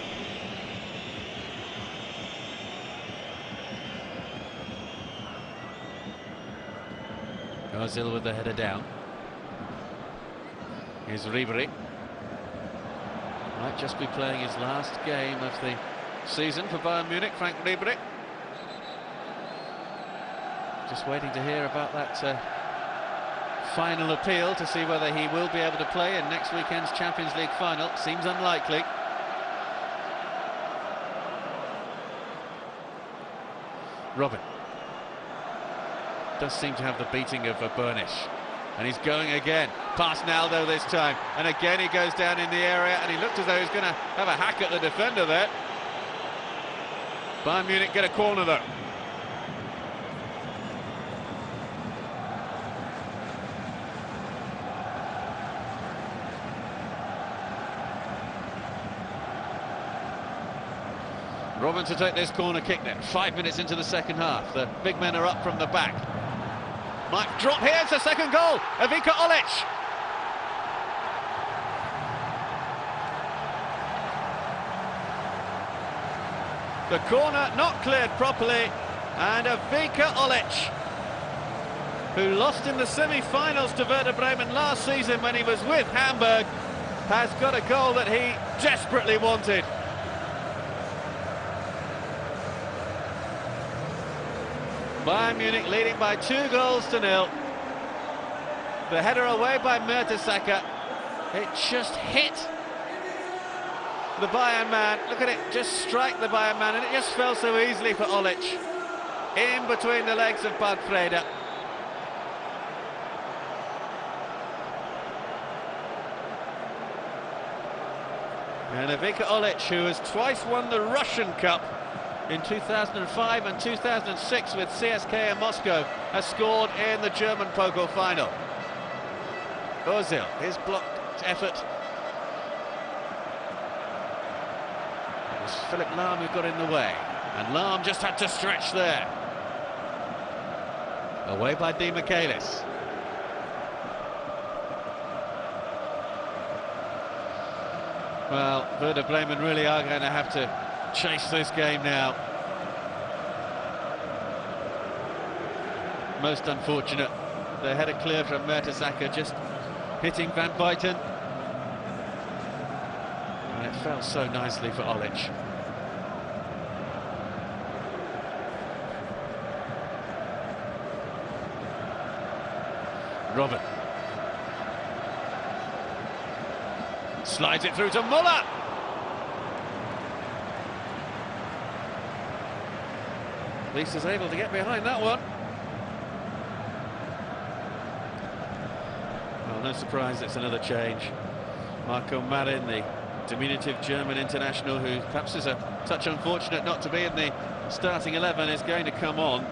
Ozil with the header down. Here's Ribery. Might just be playing his last game of the season for Bayern Munich, Frank Ribery. Just waiting to hear about that final appeal to see whether he will be able to play in next weekend's Champions League final. Seems unlikely. Robben does seem to have the beating of Burnish, and he's going again, past Naldo this time, and again he goes down in the area, and he looked as though he was going to have a hack at the defender there. Bayern Munich get a corner though. Robben to take this corner kick then, 5 minutes into the second half. The big men are up from the back. Might drop here, it's the second goal, Ivica Olic. The corner not cleared properly, and Ivica Olic, who lost in the semi-finals to Werder Bremen last season when he was with Hamburg, has got a goal that he desperately wanted. Bayern Munich leading by 2-0. The header away by Mertesacker. It just hit the Bayern man. Look at it, just strike the Bayern man, and it just fell so easily for Olic. In between the legs of Bagfreda. And Ivica Olic, who has twice won the Russian Cup in 2005 and 2006 with CSKA Moscow, has scored in the German Pokal final. Ozil, his blocked effort. It was Philip Lahm who got in the way, and Lahm just had to stretch there. Away by Di Michaelis. Well, Werder Bremen really are going to have to chase this game now. Most unfortunate. They had a clear from Mertesacker, just hitting Van Buiten. And it fell so nicely for Olic. Robert. Slides it through to Muller. Lisa's able to get behind that one. Well, no surprise it's another change. Marco Marin, the diminutive German international, who perhaps is a touch unfortunate not to be in the starting 11, is going to come on.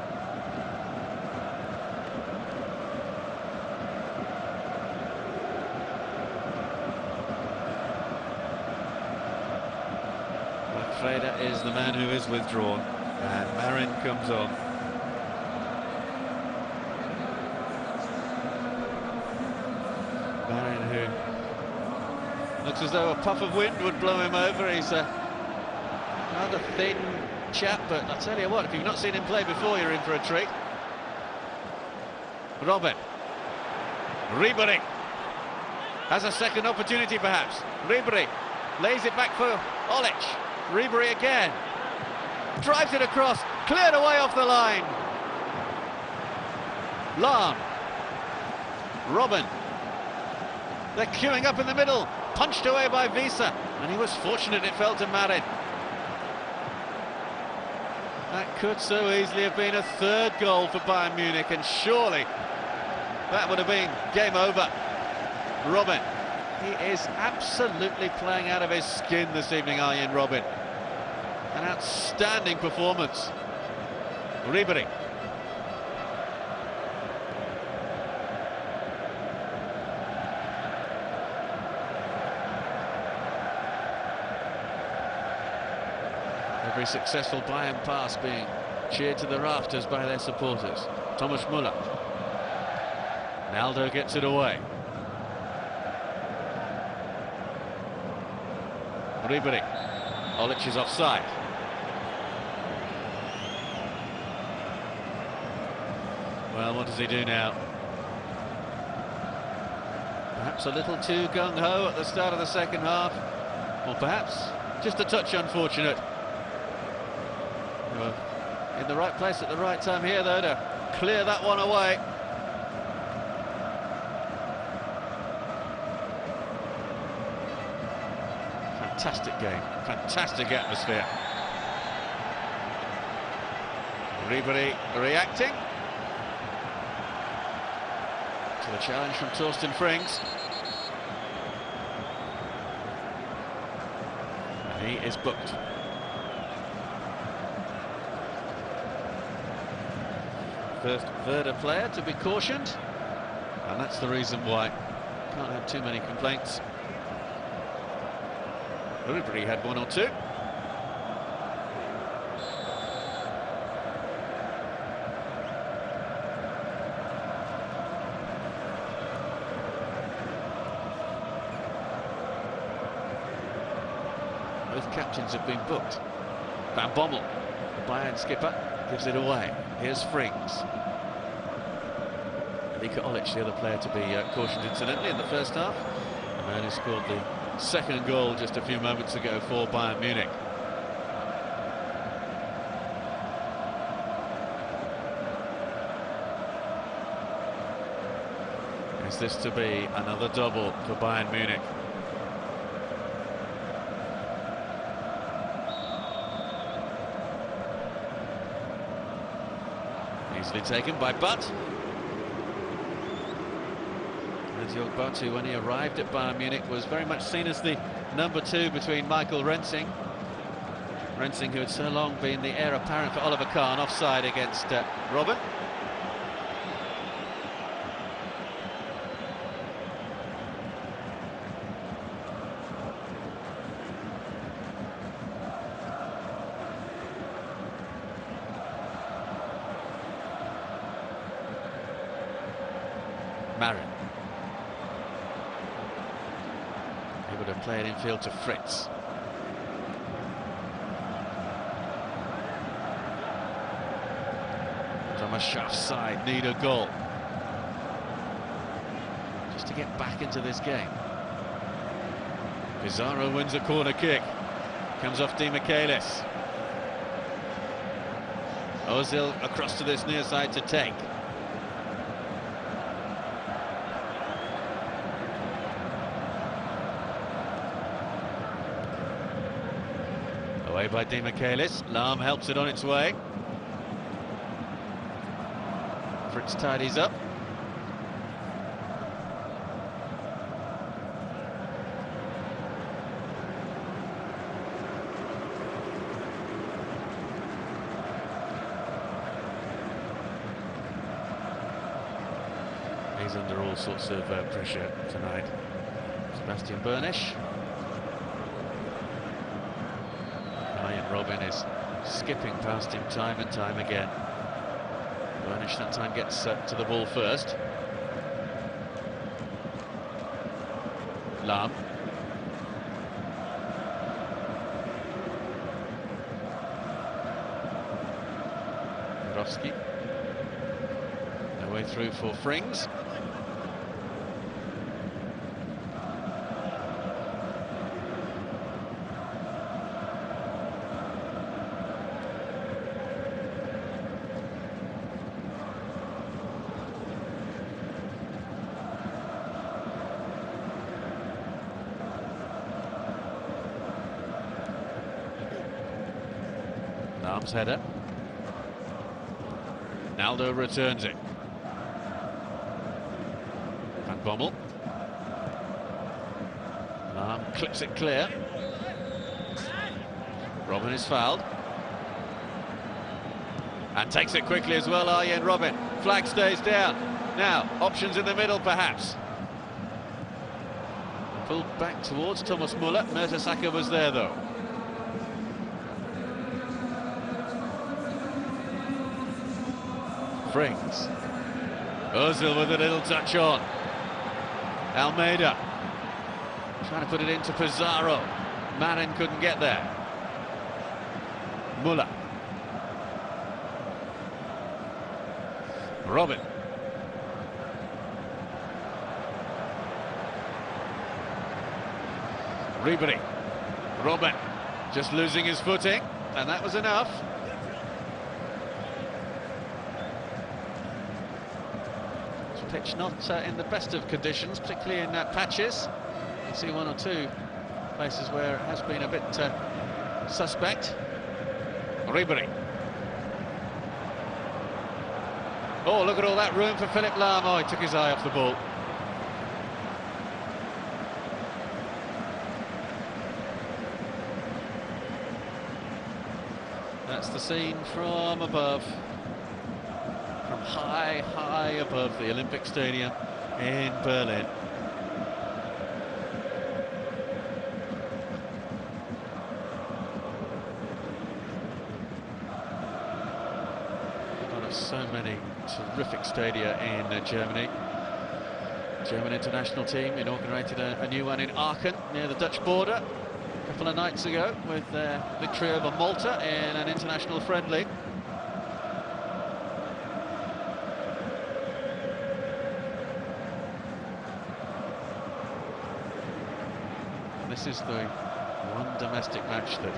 Werder is the man who is withdrawn, and Marin comes on. Marin, who looks as though a puff of wind would blow him over. He's a rather thin chap, but I'll tell you what, if you've not seen him play before, you're in for a treat. Robin. Ribery has a second opportunity perhaps. Ribery lays it back for Olic. Ribery again, drives it across, cleared away off the line. Lahm, Robin, they're queuing up in the middle, punched away by Visa, and he was fortunate it fell to Marin. That could so easily have been a third goal for Bayern Munich, and surely that would have been game over. Robin, he is absolutely playing out of his skin this evening, Arjen Robin. An outstanding performance. Ribery. Every successful Bayern pass being cheered to the rafters by their supporters. Thomas Müller. Naldo gets it away. Ribery. Olic is offside. Well, what does he do now? Perhaps a little too gung-ho at the start of the second half, or perhaps just a touch unfortunate. Well, in the right place at the right time here, though, to clear that one away. Fantastic game, fantastic atmosphere. Ribery reacting to the challenge from Torsten Frings. And he is booked. First Werder player to be cautioned, and that's the reason why. Can't have too many complaints. Ribery had one or two. Both captains have been booked. Van Bommel, the Bayern skipper, gives it away. Here's Frings. Niko Olic, the other player to be cautioned incidentally in the first half. The man who scored the second goal just a few moments ago for Bayern Munich. Is this to be another double for Bayern Munich? Easily taken by Butt. Jörg Butt, who when he arrived at Bayern Munich was very much seen as the number two between Michael Rensing. Rensing, who had so long been the heir apparent for Oliver Kahn, offside against Robin. Marin. Able to play it infield to Fritz. Thomas Schaff's side need a goal just to get back into this game. Pizarro wins a corner kick. Comes off Di Michaelis. Ozil across to this near side to take. Away by Di Michaelis. Lahm helps it on its way. Fritz tidies up. He's under all sorts of pressure tonight. Sebastian Burnish. Bayern Robin is skipping past him time and time again. Burnish that time gets to the ball first. Lahm. Borowski. No way through for Frings. Lahm's header. Naldo returns it. Van Bommel. Lahm clips it clear. Robin is fouled. And takes it quickly as well, Arjen Robin. Flag stays down. Now, options in the middle perhaps. Pulled back towards Thomas Muller. Mertesacker was there though. Frings. Ozil with a little touch on. Almeida trying to put it into Pizarro. Marin couldn't get there. Muller. Robin. Ribery. Robin just losing his footing, and that was enough. Pitch not in the best of conditions, particularly in patches. You can see one or two places where it has been a bit suspect. Ribery. Oh, look at all that room for Philipp Lahm. Oh, he took his eye off the ball. That's the scene from above. From high above the Olympic Stadium in Berlin. One of so many terrific stadia in Germany. German international team inaugurated a new one in Aachen near the Dutch border a couple of nights ago with their victory over Malta in an international friendly. This is the one domestic match that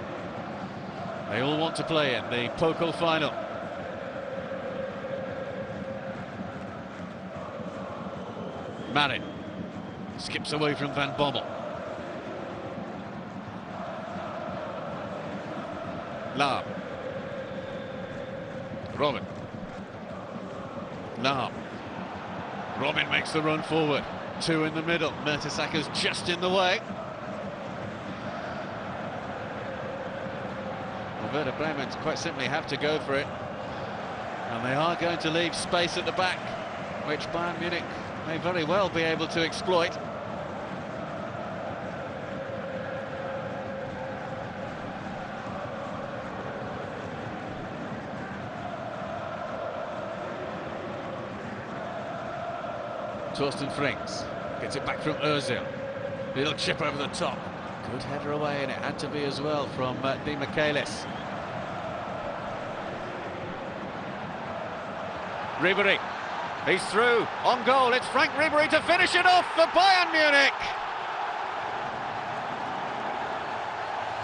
they all want to play in, the Pokal final. Marin skips away from Van Bommel. Lahm. Robin. Lahm. Robin makes the run forward. Two in the middle. Mertesacker's just in the way. Werder Bremen quite simply have to go for it, and they are going to leave space at the back, which Bayern Munich may very well be able to exploit. Torsten Frings gets it back from Ozil. Little chip over the top. Good header away, and it had to be as well from Di Michaelis. Ribery, he's through, on goal, it's Frank Ribery to finish it off for Bayern Munich.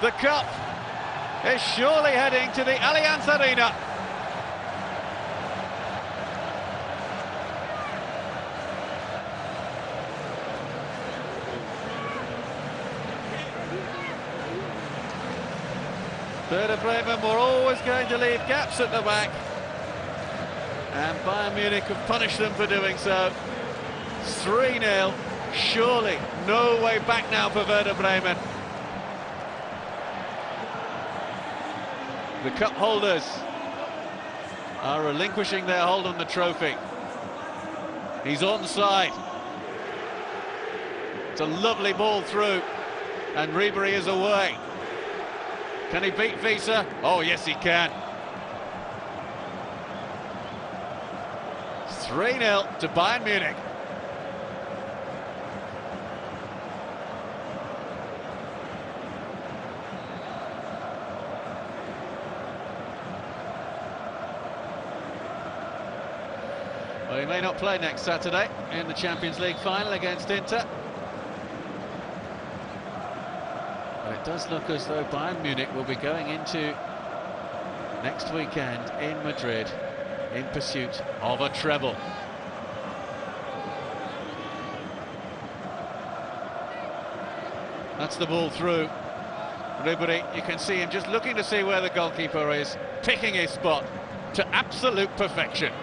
The cup is surely heading to the Allianz Arena. Werder Bremen were always going to leave gaps at the back, and Bayern Munich have punished them for doing so. 3-0, surely no way back now for Werder Bremen. The cup holders are relinquishing their hold on the trophy. He's onside. It's a lovely ball through, and Ribery is away. Can he beat Visa? Oh, yes, he can. 3-0 to Bayern Munich. Well, he may not play next Saturday in the Champions League final against Inter. But it does look as though Bayern Munich will be going into next weekend in Madrid in pursuit of a treble. That's the ball through. Ribery, you can see him just looking to see where the goalkeeper is, picking his spot to absolute perfection.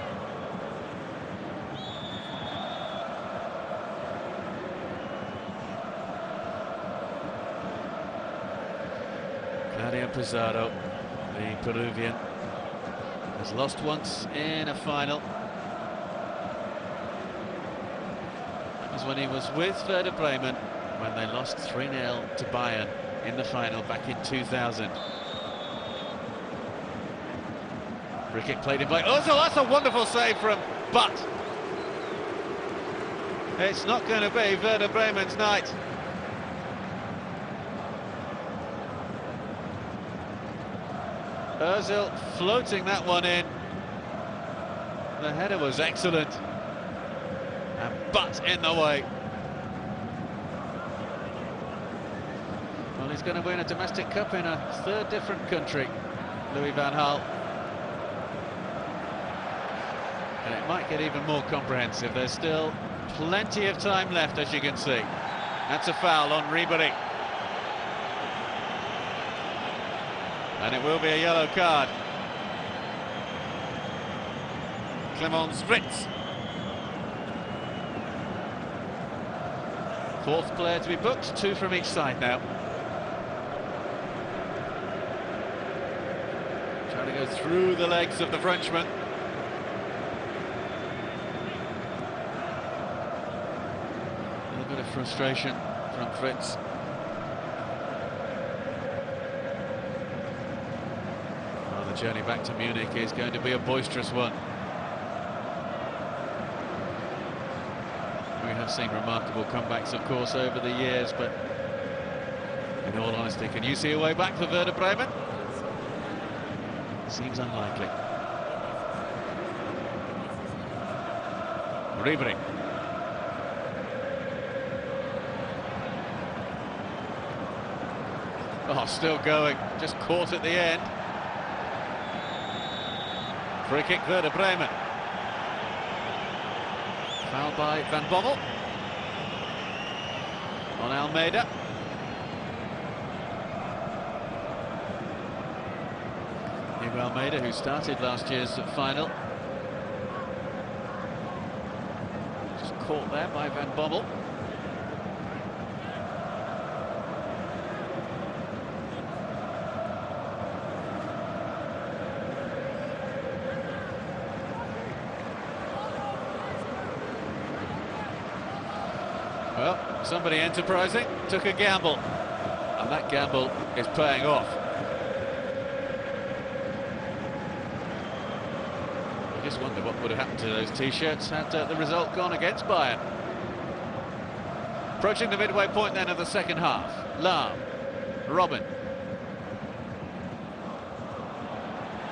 Pizarro, the Peruvian, has lost once in a final. That was when he was with Werder Bremen, when they lost 3-0 to Bayern in the final back in 2000. Free kick played in by Ozil. That's a wonderful save from, but it's not going to be Werder Bremen's night. Ozil floating that one in. The header was excellent, and but in the way. Well, he's going to win a domestic cup in a third different country, Louis van Gaal. And it might get even more comprehensive. There's still plenty of time left, as you can see. That's a foul on Ribery. And it will be a yellow card. Clemens Fritz. Fourth player to be booked, 2 from each side now. Trying to go through the legs of the Frenchman. A little bit of frustration from Fritz. The journey back to Munich is going to be a boisterous one. We have seen remarkable comebacks, of course, over the years, but in all honesty, can you see a way back for Werder Bremen? Seems unlikely. Ribery. Oh, still going, just caught at the end. Free kick Werder Bremen. Foul by Van Bommel. On Almeida. Diego Almeida, who started last year's final. Just caught there by Van Bommel. Well, somebody enterprising took a gamble, and that gamble is paying off. Just wonder what would have happened to those T-shirts had the result gone against Bayern. Approaching the midway point then of the second half. Lahm, Robin.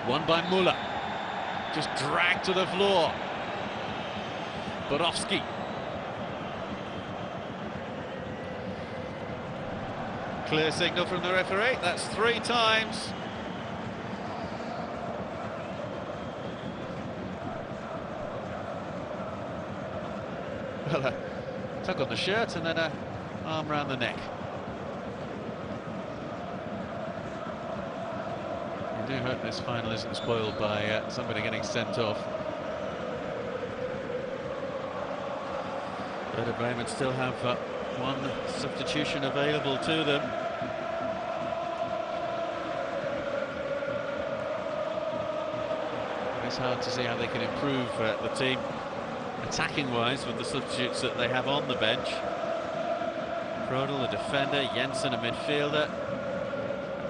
Won by Muller. Just dragged to the floor. Borowski. Clear signal from the referee. That's 3 times. Well, a tug on the shirt and then an arm round the neck. I do hope this final isn't spoiled by somebody getting sent off. Werder Bremen still have one substitution available to them. It's hard to see how they can improve the team attacking-wise with the substitutes that they have on the bench. Brodel, a defender, Jensen, a midfielder,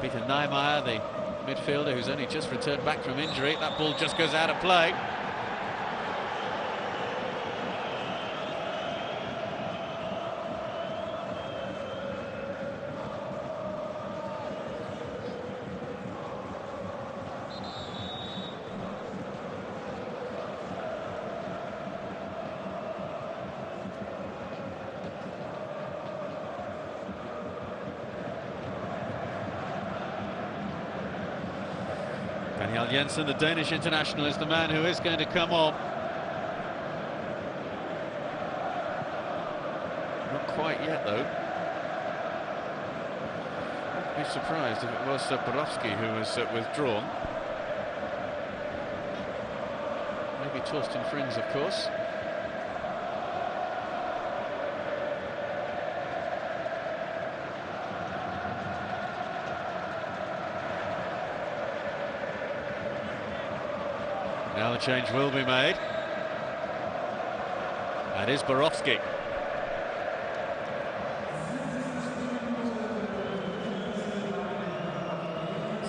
Peter Niemeyer, the midfielder who's only just returned back from injury. That ball just goes out of play. Daniel Jensen, the Danish international, is the man who is going to come on. Not quite yet, though. I'd be surprised if it was Borowski who was withdrawn. Maybe Torsten Frings, of course. Now the change will be made. That is Borowski.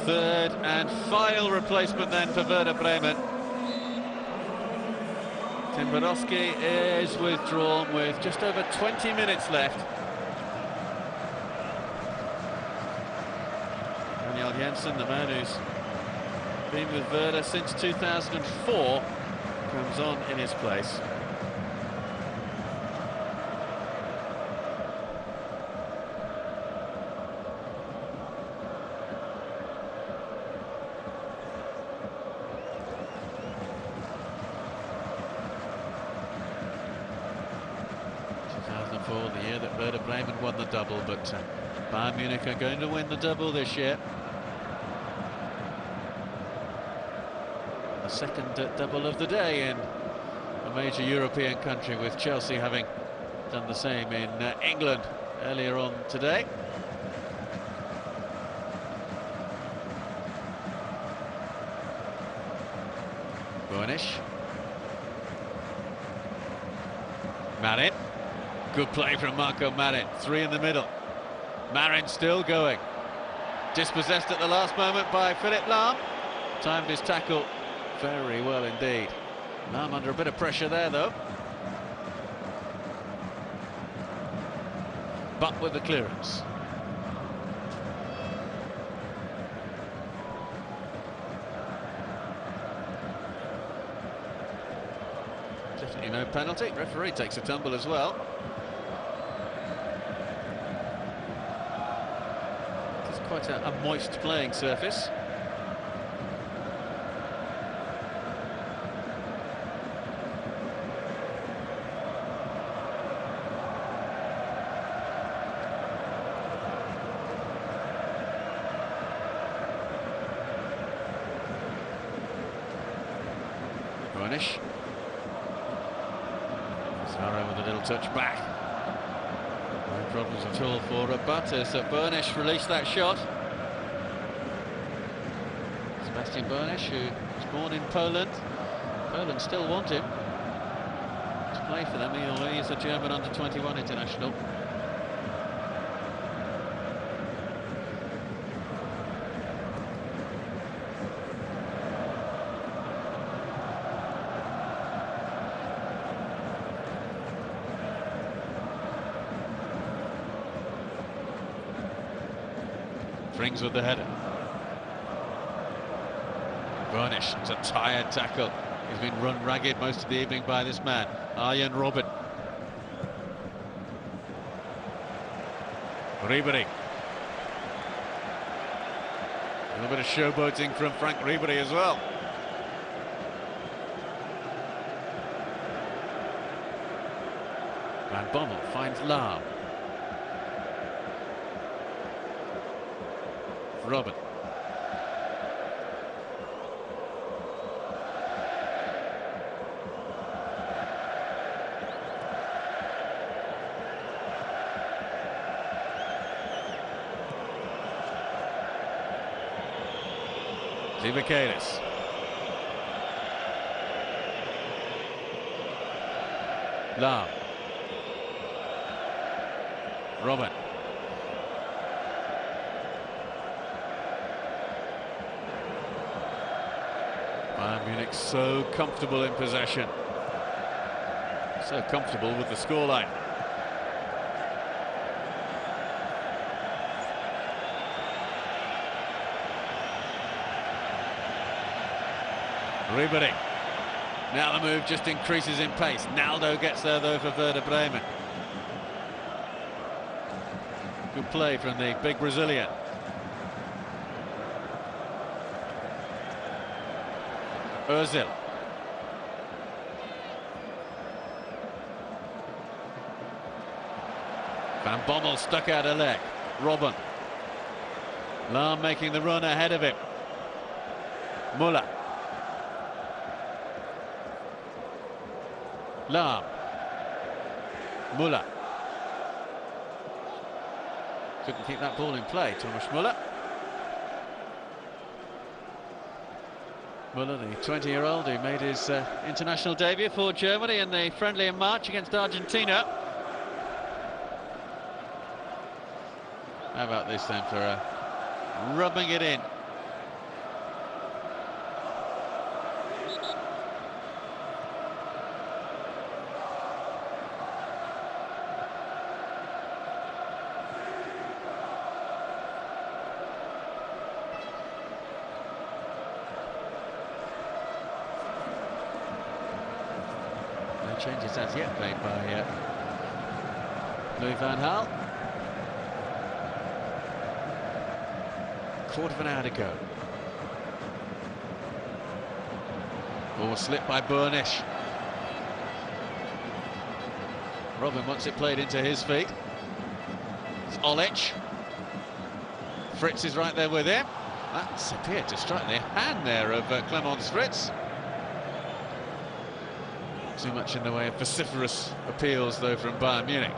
Third and final replacement then for Werder Bremen. Tim Borowski is withdrawn with just over 20 minutes left. Daniel Jensen, the man who's been with Werder since 2004, comes on in his place. The year that Werder Bremen won the double, but Bayern Munich are going to win the double this year. The second double of the day in a major European country, with Chelsea having done the same in England earlier on today. Burnish. Marin. Good play from Marco Marin. 3 in the middle. Marin still going. Dispossessed at the last moment by Philipp Lahm. Timed his tackle very well indeed. Lahm under a bit of pressure there, though. But with the clearance. Definitely no penalty. Referee takes a tumble as well. It's quite a moist playing surface. Burnish. Sarah with a little touch back. No problems at all for Butter, so Burnish released that shot. Sebastian Burnish, who was born in Poland. Poland still want him to play for them, although he is a German under-21 international. Frings with the header. Burnish, it's a tired tackle. He's been run ragged most of the evening by this man, Arjen Robben. Ribery. A little bit of showboating from Frank Ribery as well. Van Bommel finds Lahm. Robben. Zivakaitis. Lahm. Robben. Bayern Munich so comfortable in possession. So comfortable with the scoreline. Ribery. Now the move just increases in pace. Naldo gets there though for Werder Bremen. Good play from the big Brazilian. Özil. Van Bommel stuck out a leg. Robben. Lahm making the run ahead of him. Müller. Lahm. Müller. Couldn't keep that ball in play, Thomas Müller. Müller, the 20-year-old who made his international debut for Germany in the friendly in March against Argentina. How about this then for rubbing it in? Changes as yet made by Louis van Gaal. Quarter of an hour to go. Ball slipped by Burnish. Robben wants it played into his feet. It's Olic. Fritz is right there with him. That's appeared to strike the hand there of Clemens Fritz. Too much in the way of vociferous appeals, though, from Bayern Munich.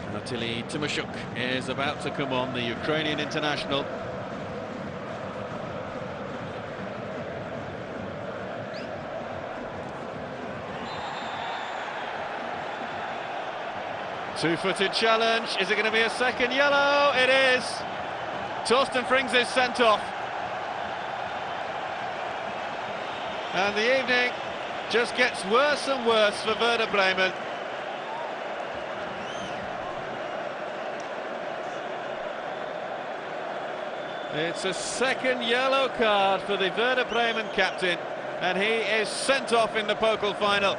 Anatoly Timoshuk is about to come on, the Ukrainian international. Two-footed challenge. Is it going to be a second yellow? It is. Torsten Frings is sent off. And the evening just gets worse and worse for Werder Bremen. It's a second yellow card for the Werder Bremen captain, and he is sent off in the Pokal final.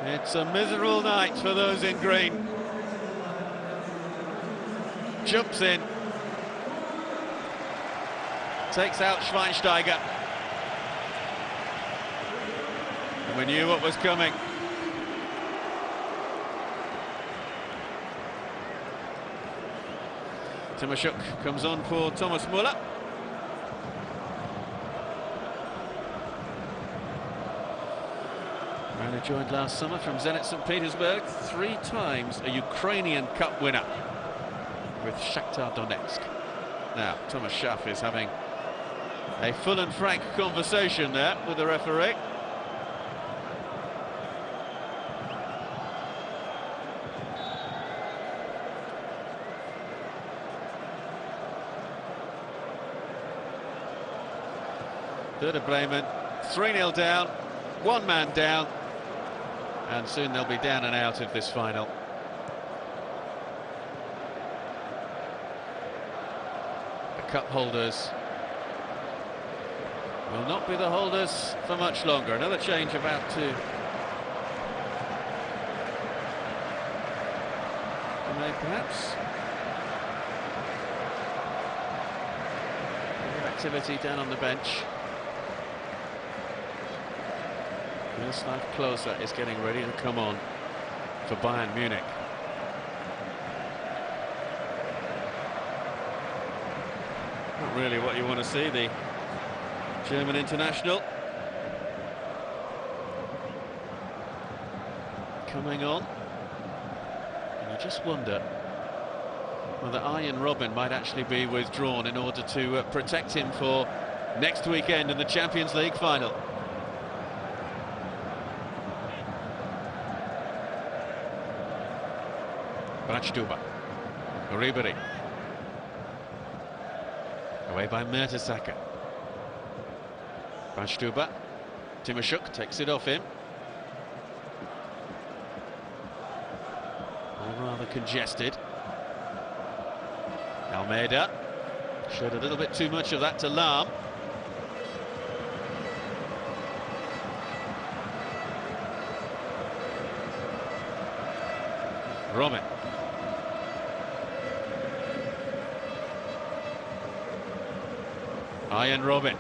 It's a miserable night for those in green. Jumps in. Takes out Schweinsteiger. And we knew what was coming. Timoshuk comes on for Thomas Müller. Who joined last summer from Zenit St. Petersburg, 3 times a Ukrainian Cup winner with Shakhtar Donetsk. Now, Thomas Schaff is having a full and frank conversation there with the referee. Werder Bremen 3-0 down, one man down, and soon they'll be down and out of this final. The cup holders will not be the holders for much longer. Another change about to make, perhaps. Activity down on the bench. Miroslav Klose is getting ready to come on for Bayern Munich. Not really what you want to see, the German international coming on. And you just wonder whether Arjen Robben might actually be withdrawn in order to protect him for next weekend in the Champions League final. Brandstuber, Ribery, away by Mertesacker. Brandstuber, Timoshuk takes it off him. All rather congested. Almeida showed a little bit too much of that to Lahm. Robben. Arjen Robben.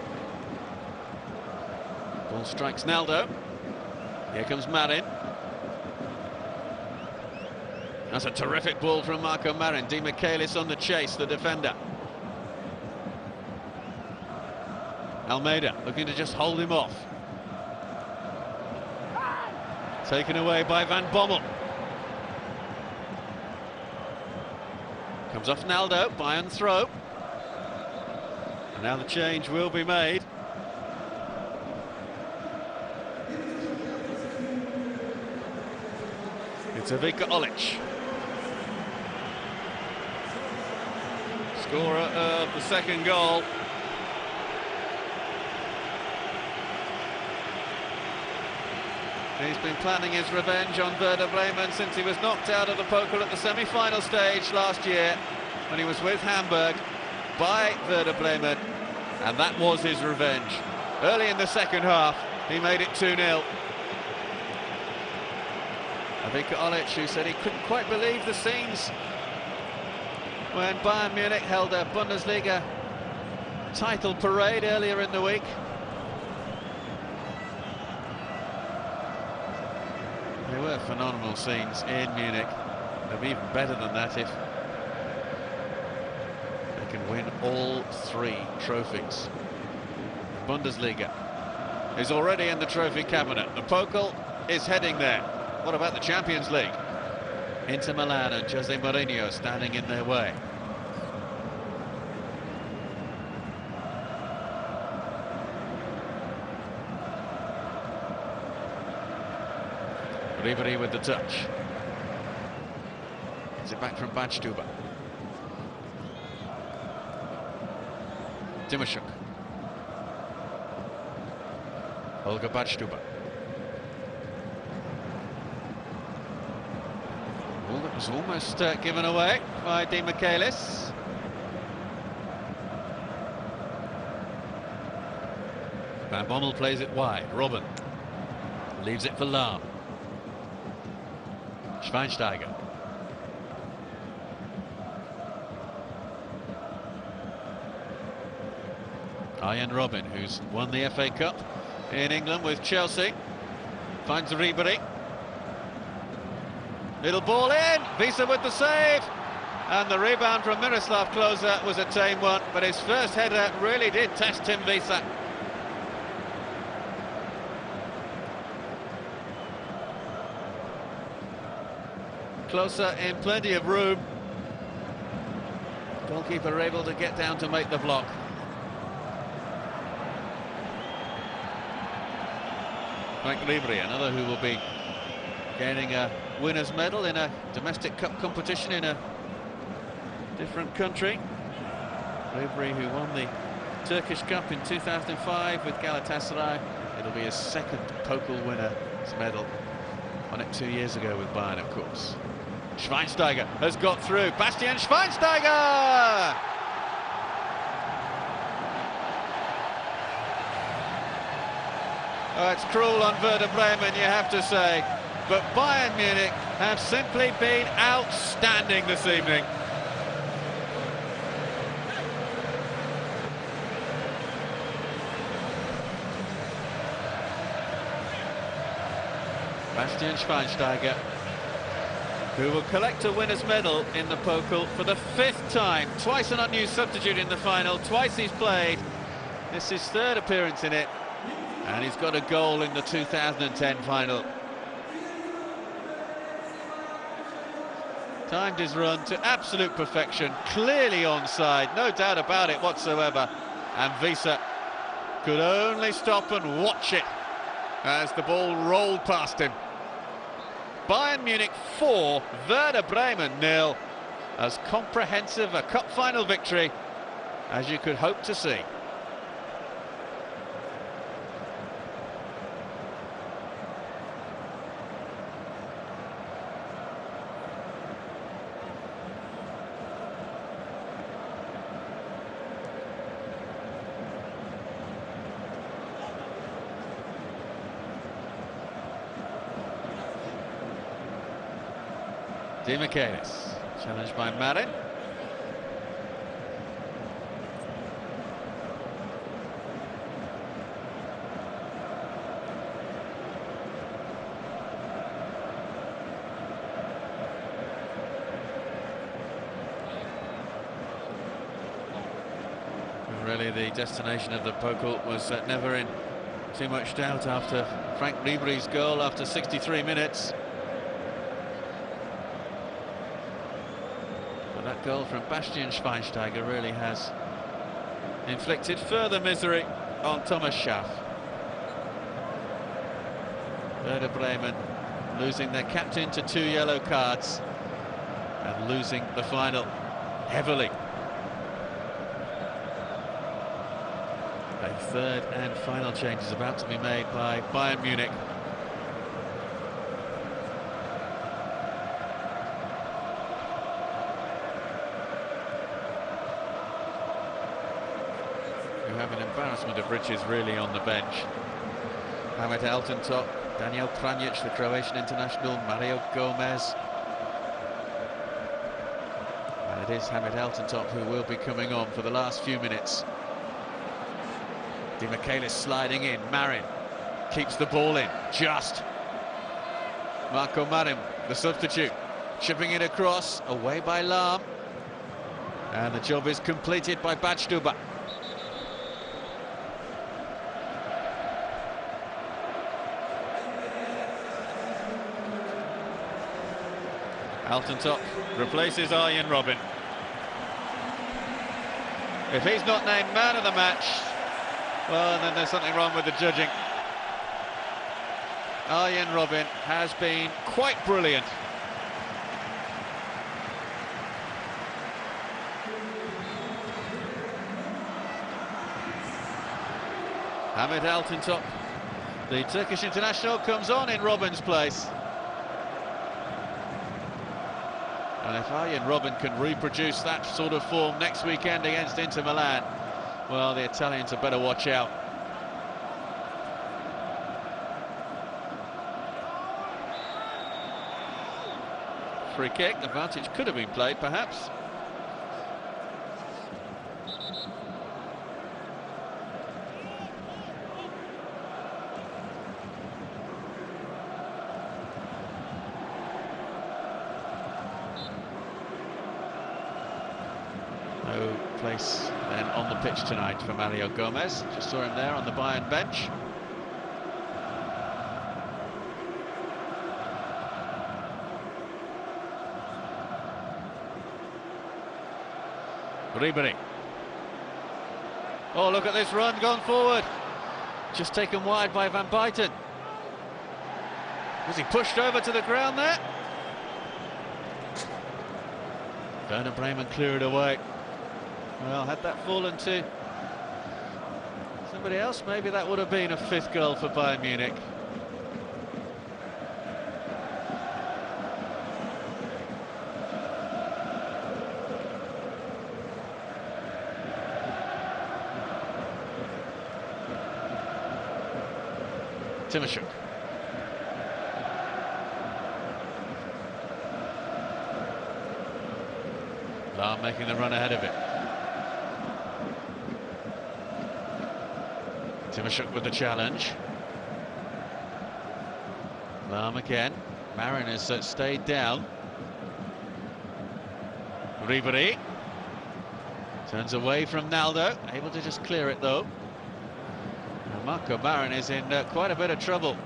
Ball strikes Naldo. Here comes Marin. That's a terrific ball from Marco Marin. Di Michaelis on the chase, the defender. Almeida looking to just hold him off. Taken away by Van Bommel. Comes off Naldo, Bayern throw. And now the change will be made. It's Ivica Olic, scorer of the second goal. He's been planning his revenge on Werder Bremen since he was knocked out of the Pokal at the semi-final stage last year when he was with Hamburg by Werder Bremen, and that was his revenge. Early in the second half, he made it 2-0. Ivica Olic, who said he couldn't quite believe the scenes when Bayern Munich held a Bundesliga title parade earlier in the week. They were phenomenal scenes in Munich. They'll be even better than that if they can win all three trophies. The Bundesliga is already in the trophy cabinet. The Pokal is heading there. What about the Champions League? Inter Milan and Jose Mourinho standing in their way. Ribery with the touch. Gets it back from Brandstuber. Timoshuk. Holger Brandstuber. Ball that was almost given away by Di Michaelis. Van Bommel plays it wide. Robben leaves it for Lahm. Schweinsteiger. Arjen Robben, who's won the FA Cup in England with Chelsea, finds Ribery. Little ball in, Visa with the save, and the rebound from Miroslav Klose was a tame one, but his first header really did test him, Visa. Klose in plenty of room. Goalkeeper able to get down to make the block. Frank Ribery, another who will be gaining a winner's medal in a domestic cup competition in a different country. Ribery, who won the Turkish Cup in 2005 with Galatasaray. It'll be his second Pokal winner's medal. Won it 2 years ago with Bayern, of course. Schweinsteiger has got through. Bastian Schweinsteiger! Oh, it's cruel on Werder Bremen, you have to say. But Bayern Munich have simply been outstanding this evening. Bastian Schweinsteiger, who will collect a winner's medal in the Pokal for the 5th time. Twice an unused substitute in the final, twice he's played. This is his 3rd appearance in it, and he's got a goal in the 2010 final. Timed his run to absolute perfection, clearly onside, no doubt about it whatsoever. And Visa could only stop and watch it as the ball rolled past him. Bayern Munich 4, Werder Bremen 0. As comprehensive a cup final victory as you could hope to see. Michaelis, challenged by Marin. Really, the destination of the Pokal was never in too much doubt after Frank Ribery's goal after 63 minutes. That goal from Bastian Schweinsteiger really has inflicted further misery on Thomas Schaaf. Werder Bremen losing their captain to 2 yellow cards and losing the final heavily. A 3rd and final change is about to be made by Bayern Munich. You have an embarrassment of riches really on the bench. Hamid Altintop, Daniel Kranjic, the Croatian international, Mario Gomez. And it is Hamid Altintop who will be coming on for the last few minutes. Michaelis sliding in, Marin keeps the ball in, just. Marco Marin, the substitute, chipping it across, away by Lahm. And the job is completed by Badstuber. Altintop replaces Arjen Robben. If he's not named man of the match, well, then there's something wrong with the judging. Arjen Robben has been quite brilliant. Hamid Altintop, the Turkish international, comes on in Robben's place. And if Arjen Robben can reproduce that sort of form next weekend against Inter Milan, well, the Italians had better watch out. Free kick, advantage could have been played, perhaps. No place then on the pitch tonight for Mario Gomez. Just saw him there on the Bayern bench. Ribery. Oh, look at this run, gone forward. Just taken wide by Van Buyten. Was he pushed over to the ground there? Werder Bremen clear it away. Well, had that fallen to somebody else, maybe that would have been a fifth goal for Bayern Munich. Timashuk. Lahm making the run ahead of it. Timashuk with the challenge. Lahm again. Marin has stayed down. Ribery turns away from Naldo, able to just clear it though. And Marco Marin is in quite a bit of trouble.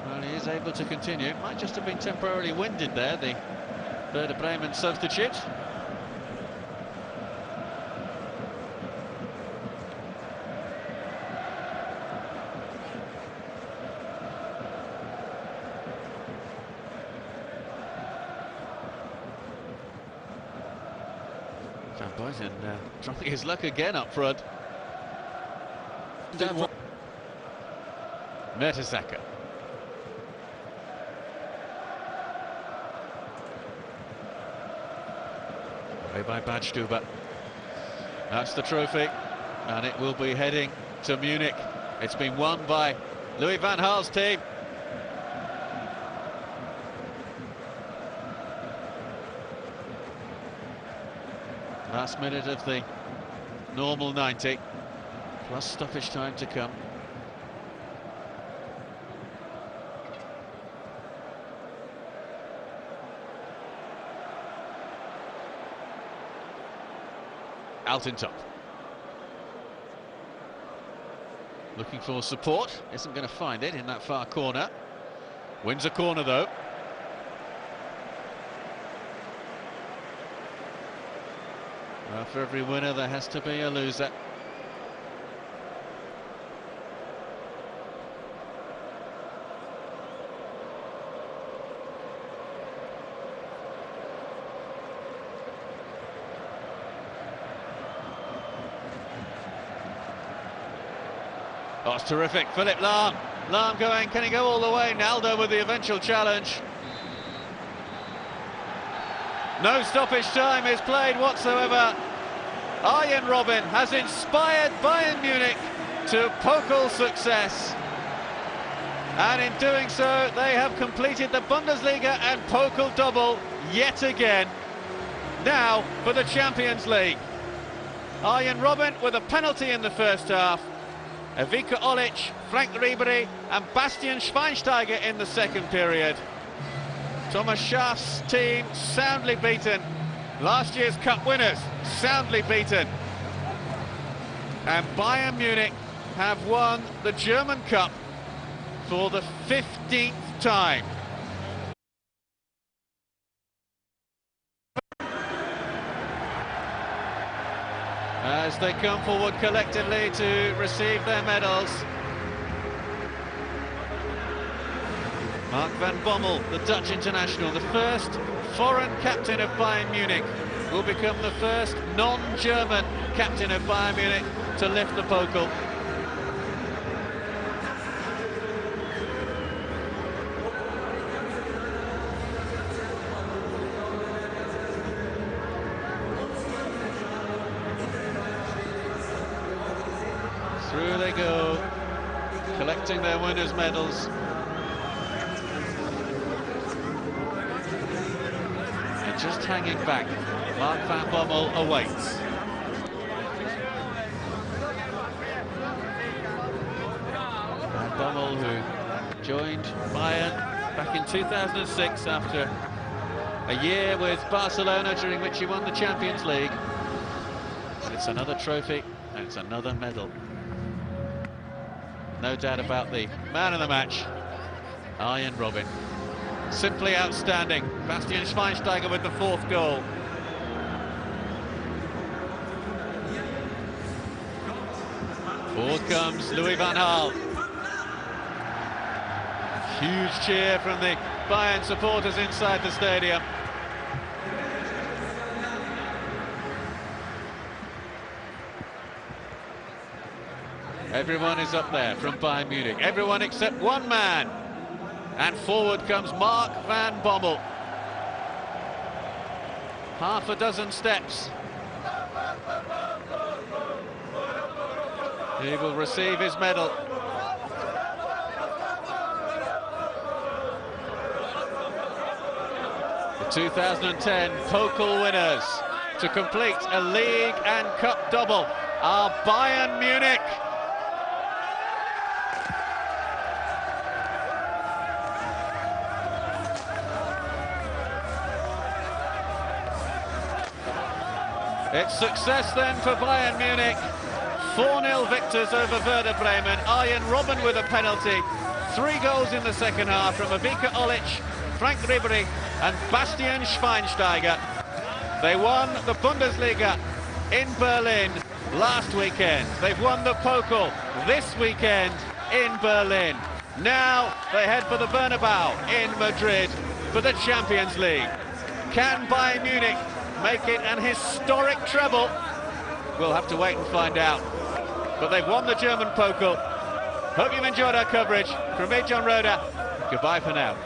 Well, he is able to continue. Might just have been temporarily winded there, the Werder Bremen substitute. Van Boysen trying his luck again up front. Mertesacker. Away by Badstuber. That's the trophy, and it will be heading to Munich. It's been won by Louis van Gaal's team. Last minute of the normal 90, plus stoppage time to come. Altintop. Looking for support, isn't going to find it in that far corner. Wins a corner though. Well, for every winner there has to be a loser. Oh, it's terrific. Philipp Lahm. Lahm going, can he go all the way? Naldo with the eventual challenge. No stoppage time is played whatsoever. Arjen Robben has inspired Bayern Munich to Pokal success. And in doing so, they have completed the Bundesliga and Pokal double yet again. Now for the Champions League. Arjen Robben with a penalty in the first half. Ivica Olic, Frank Ribery and Bastian Schweinsteiger in the second period. Thomas Schaaf's team soundly beaten. Last year's cup winners soundly beaten. And Bayern Munich have won the German Cup for the 15th time. As they come forward collectively to receive their medals. Mark van Bommel, the Dutch international, the first foreign captain of Bayern Munich, will become the first non-German captain of Bayern Munich to lift the Pokal. Through they go, collecting their winners' medals. And just hanging back, Mark van Bommel awaits. Van Bommel, who joined Bayern back in 2006 after a year with Barcelona, during which he won the Champions League. It's another trophy and it's another medal. No doubt about the man of the match, Arjen Robben. Simply outstanding. Bastian Schweinsteiger with the fourth goal. Forward comes Louis van Gaal. Huge cheer from the Bayern supporters inside the stadium. Everyone is up there from Bayern Munich. Everyone except one man. And forward comes Mark van Bommel. Half a dozen steps. He will receive his medal. The 2010 Pokal winners to complete a league and cup double are Bayern Munich. It's success then for Bayern Munich. 4-0 victors over Werder Bremen. Arjen Robben with a penalty. 3 goals in the second half from Ivica Olic, Frank Ribery and Bastian Schweinsteiger. They won the Bundesliga in Berlin last weekend. They've won the Pokal this weekend in Berlin. Now they head for the Bernabeu in Madrid for the Champions League. Can Bayern Munich make it an historic treble? We'll have to wait and find out. But they've won the German Pokal. Hope you've enjoyed our coverage. From me, John Roda, goodbye for now.